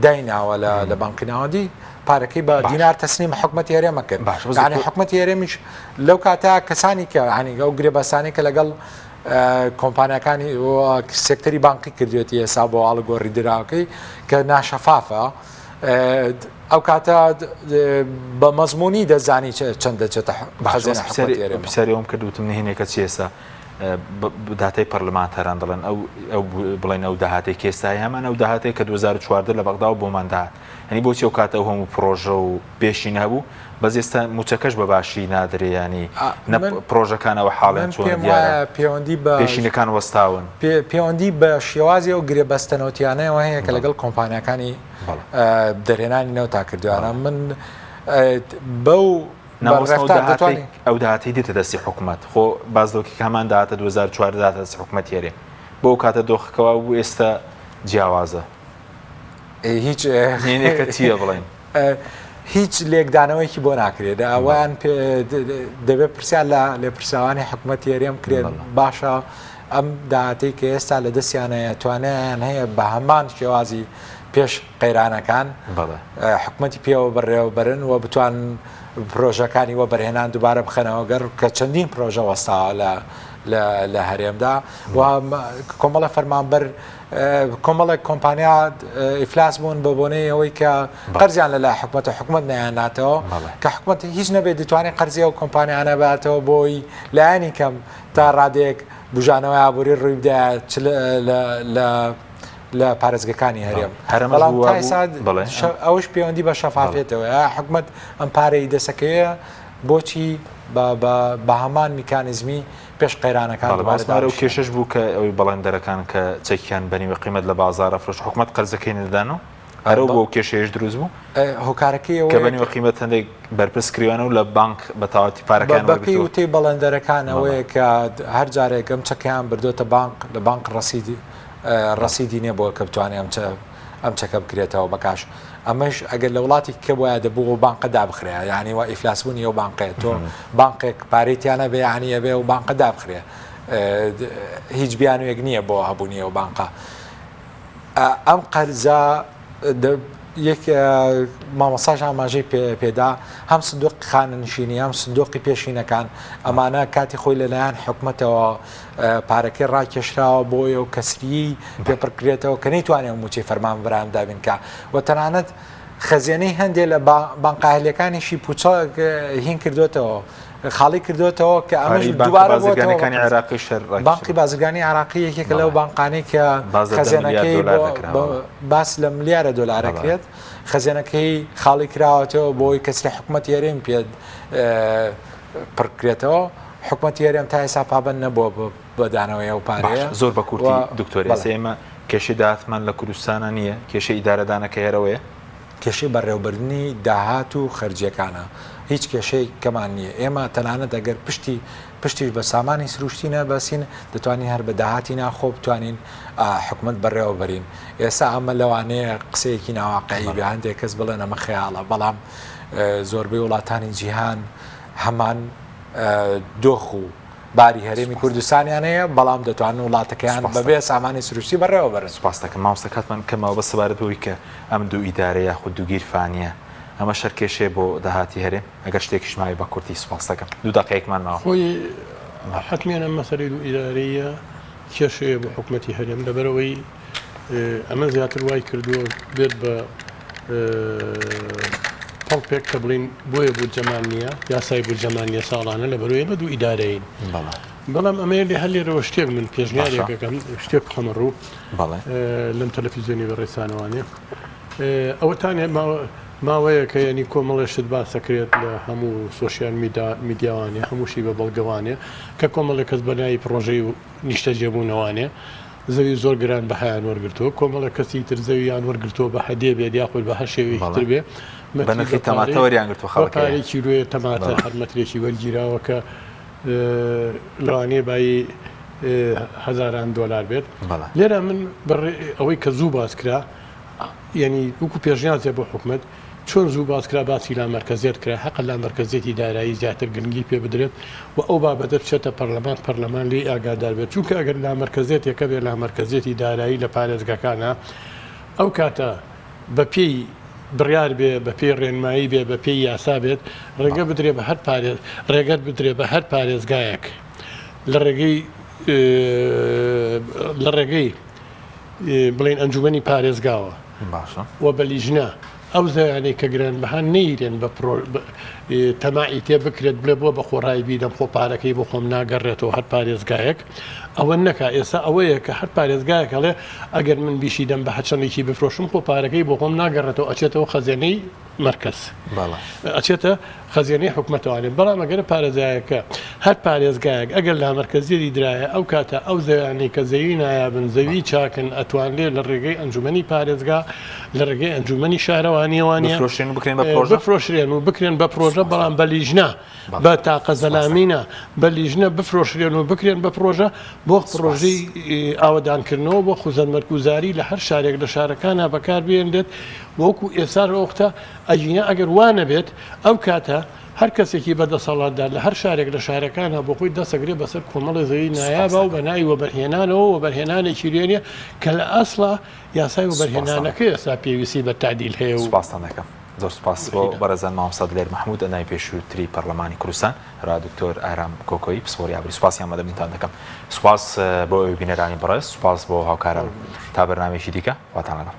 دایناوە لە بانکی ناوەندی پارەکەی بە دینار تەسلیم حکومەتی هەرێمە کرد یعنی حکومەتی هەرێمیش لەو کاتە کەسانی کە هەنی ئەو گرێبەسانی کە لەگەڵ کۆمپانیەکانی سێکتەری بانکی کردوێتی ئێستا بۆ ئاڵگۆڕی دراوەکەی کە ناشەفافە ئەو کاتە بە مەزمونی دەزانی چەند دەچێتە پرسیارەوەم کردوتم نهێنێکە چی ئێستا داتای پەرلەمانتاران دەڵێن ئەو بڵێن ئەو داهاتێک ئێستای هەمان ئەو داهاتێک کە 2014 لە بەغداوە بۆمان داهات هەنی بۆچی ئەو کاتە ئەو هەموو پرۆژە و پێشین هەبوو بەس ئێستا موچەکەش بە باشی نادرێ ینی پرۆژەکانەوە حاڵیان چۆن پەیوەندی بە پێشینەکان وەستاون پەیوەندی بە شێوازی ئەو گرێبەستەنەوتیانەوە هەیە کە لەگەڵ کۆمپانیەکانی دەرهێنانی نەوتا کردوانە من بەو ئەو داهاتی دیتە دەستی حکوومەت خۆ بازدۆکی کامان داهاتە 2014 دەستی حکوومەت هێرێ بۆ کاتە دۆخەکەەوە بوو ئێستا جیاوازە هیچ هێنێکە چییە بڵێن هیچ لێکدانەوەیکی بۆ ناکرێت ئەوان دەبێت پرسیان لە لێپرساوانی حکوومەتی هەرێم کرێت باشە ئەم داهاتی کە ئێستا لە دەستیانەیە توانیان هەیە بە هەمان شێوازی پێش قەیرانەکان حکوومەتی پێوە بەڕێوەبەرن و بتوان پرۆژەکانی وە بەرهێنان دووبارە بخەنەوە گەر کە چەندین پرۆژە وەستاوە لە هەرێمدا و کۆمەڵە فەرمانبەر کۆمەڵێک کۆمپانیا ئیفلاس بوون بە بۆنەی ئەوەی کە قەرزیان لە حکوومەت حکوومەت نایاناتەوە کە حکوومەت هیچ نەبێت دەتوانێت قەرزیە و کۆمپانیانە باتەوە بۆی لایەنی کەم تا ڕادێک بژانەوەی ئابووری ڕووی بدات لە پارێزگەکانی هەرێم ئەوش پەیوەندی بە شەفافێتەوە حکوومەت ئەم پارەی دەسەکەوێ بۆچی بە هەمان میکانیزمی پێش قەیرانەکان و کێشش بوو کە ئەوی بەڵێندەرەکان کە چەکیان بەنیوە قیمەت لە بازارە فرۆش حکوومەت قەرزەکەی نەدانەوە ئەرە بۆ کێشەیەش دروست بوو هۆکارەکەی کە بەنیوە قیمەت هەندێک بەرپرس کردوانە و لە بانک بە تاواتی پارەکان بەپی وتەی بەڵێندەرەکان ئەوەیە کە هەر جارێک ئەم چەکیان بردۆتە بانک لە بانک ڕەسیدی نییە بۆ کە بتوانێت ئەم چەکە بکرێتەوە بەکاش ئەمەش ئەگەر لە وڵاتی کە وایە دەبوو بانقەدا بخرێ ینی وا ئیفلاسبوونی ئەو بانقێت تۆ بانقێک پارێتیانە بێ عنیە بێ و بانقەدا بخرێ هیچ بیانوێک نییە بۆ هەبوونی ئەو بانقا ئەم قەرزە یەک مامەساژ ئاماژەی پێدا هەم سندوق خانەنشینی هەم سندوقی پێشینەکان ئەمانە کاتی خۆی لەلایەن حکوومەتەوە پارەکەی ڕاکێشراوە بۆیە و کەسری پێپڕکرێتەوە کە نەیتوانێت موچی فەرمانبەران دابینکە و تەنانەت خەزیێنەی هەندێک لە بانقاهلەکانیشی پوچە هین کردوێتەوە خاڵی کردوێتەوە کە ئەمەش دووبارە بازرگانیەکانی عێراقی بانقی بازرگانی عراقی یەکێک لەو بانقانەی کە خەزیێنەکەی باس لە ملیارە دۆلارەکرێت خەزیێنەکەی خاڵی کراوەتەوە بۆی کەسری حکوومەتی هەرێم پێ پڕکرێتەوە حکوومەتی هەرێم تا ئێستا پابەند نەبووە بەدانەوەی ئەو پارەیە زۆر بە کورتی دکتۆر ئێمە کێشەی داهاتمان لە کوردستانە نییە کێشەی ئیدارەدانەکە هێرەوەیە کێشەی بەڕێوەبردننی داهات و خەرجیەکانە هیچ کێشەی کەمان نییە ئێمە تەنانەت ئەگەر پشتیش بە سامانی سروشتی نەبەسین دەتوانین هەر بە داهاتی ناخۆ بتوانین حکوومەت بەڕێوەبەرین ئێستا ئەمە لەوانەیە قسەیەکی ناواقعی بە هەندێک کەس بڵێن ئەمە خەیاڵە بەڵام زۆربەی وڵاتانی جیهان هەمان دۆخ و باری هەرێمی کوردستانیان هەیە بەڵام دەتوانن وڵاتەکەیان بەبێ سامانی سروشتی بەڕێوەبەرن سوپاس دەکەم مامۆستاکاتمان کەمەوە بە سەبارەت بەوەی کە ئەم دوو ئیدارە یاخود دووگیر فانیە ئەمە شەرکێشێ بۆ داهاتی هەرێم ئەگەر شتێکیش ماوەی بە کورتی سوپاس دەکەم دوو دقەیەکمان ماوە خۆی حتمێنە مەسەلەی دوو ئیدارەیە کێشەیە بۆ حکوومەتی هەرێم لەبەرەوەی ئەمە زیاتر وای کردووە بێت بە پڵپێک کە بڵین بۆیە بودجەمان نییە یاسای بودجەمان نییە ساڵانە لەبەرەوەی بە دوو ئیدارەین بەڵام ئەمە لێ هەر لێرەوە شتێک من پێشنیارێکەکەم شتێک بخەمە ڕوو لەم تەلەڤیزیۆنی بەڕێسانەوانێ ئەوەتانێ ماوەیە کە ینی کۆمەڵێشت باسەکرێت لە هەموو سۆشیال میدیاوانێ هەمووشی بە بەڵگەوانێ کە کۆمەڵێک کەس بەناوی پرۆژەی و نیشتە جێبوونەوانێ زەوی زۆر گران بەهایان وەرگرتووە کۆمەڵە کەسی تر زەویان وەرگرتووە بە هەدێ بێت یاخود بە هەر شێوەیەکی تر بێ بەنرخی تەماتە وەریانگرتووە خەڵکێکی روێ تەماتە هەرمەترێکی وەرگیراوە کە لەوانەیە بای هەزاران دۆلار بێت لێرە من ئەوەی کە زوو باس کرا یعنی وەکو پێشنیازێ بۆ حکوومەت چۆن زوو باسکرا باسی لا مرکزیت کرا حەق لا مرکزیەتی دارایی زیاتر گرنگی پێ بدرێت و ئەو بابەتە بچێتە پەرلەمان لێ ئاگادار بێت چونکە ئەگەر لا مرکزیت یەکە بێت لا مرکزیەتی دارایی لە پارێزگەکانە ئەو کاتە بەپێی بڕیار بێ بە پێی ڕێنمایی بێ بە پێی یاسا بێت ڕێگە بدرێ بە هەر ڕێگەت بدرێ بە هەر پارێزگایەک لە ڕێگەی بڵێن ئەنجومەنی پارێزگاوە و بە لیژنە ئەو زەیانەی کە گران بەهان نەیرێن بە تەماعی تێ بکرێت بڵێ بۆ بە خۆڕایی بیدەم خۆ پارەکەی بۆ خۆم ناگەڕێتەوە هەر پارێزگایەک ئەوە نەکا ئێستا ئەوەیە کە هەر پارێزگایەکەڵێ ئەگەر من بیشی دەم بە هەچەندێکی بفرۆشم خۆ پارەکەی بۆ خۆم ناگەڕێتەوە ئەچێتەوە خەزێنەی مرکز ئەچێتە خەزیێنەی حکوومەتەوانێت بەڵام ئەگەر پارێزایەکە هەر پارێزگایەک ئەگەر لا مرکزیەتی درایە ئەو کاتە ئەو زەویانەی کە زەوی نایابن زەوی چاکن ئەتوانێت لە ڕێگەی ئەنجومەنی پارێزگا لە ڕێگەی ئەنجومەنی شارەوانیوانە بفرۆشرێن و بکرێن بە پرۆژە بەڵام بە لیژنە بە تاقە زەلامینە بە لیژنە بفرۆشرێن و بکرێن بە پرۆژە بۆ پرۆژەی ئاوەدانکردنەوە بۆ خوزەنمەرگوزاری لە هەر شارێک لە شارەکانە بەکار بێنرێت وەکو ئێسار وەختە ئەجینە ئەگەر وانە بێت ئەو کاتە هەر کەسێکی بەدەسەڵاتدار لە هەر شارێک لە شارەکانە بۆ خۆی دەسەگرێ بەسەر کۆمەڵی زەوی نایابە و بەناوی وەبەرهێنانەوە وەبەرهێنانێکی وێنێ کە لە ئەسڵا یاسای وەبەرهێنانەکە ئێستا پێویستی بە تعدیل هەیە و سوپاسان دەکەم زۆر سپاس بۆ بەرەزان مامۆستا دلێر محمود ئەنای پێشووتری پەرلەمانی کوردستان را دکتۆر ئارام کۆکۆیی پسپۆری یابری سوپاسیان مەدەمیتان دەکەم سوپاس بۆ ئەوی بینەرانی بەڕێز سوپاس بۆ هاوکاران تا بەرنامێکی دیکە واتان لەگەڵ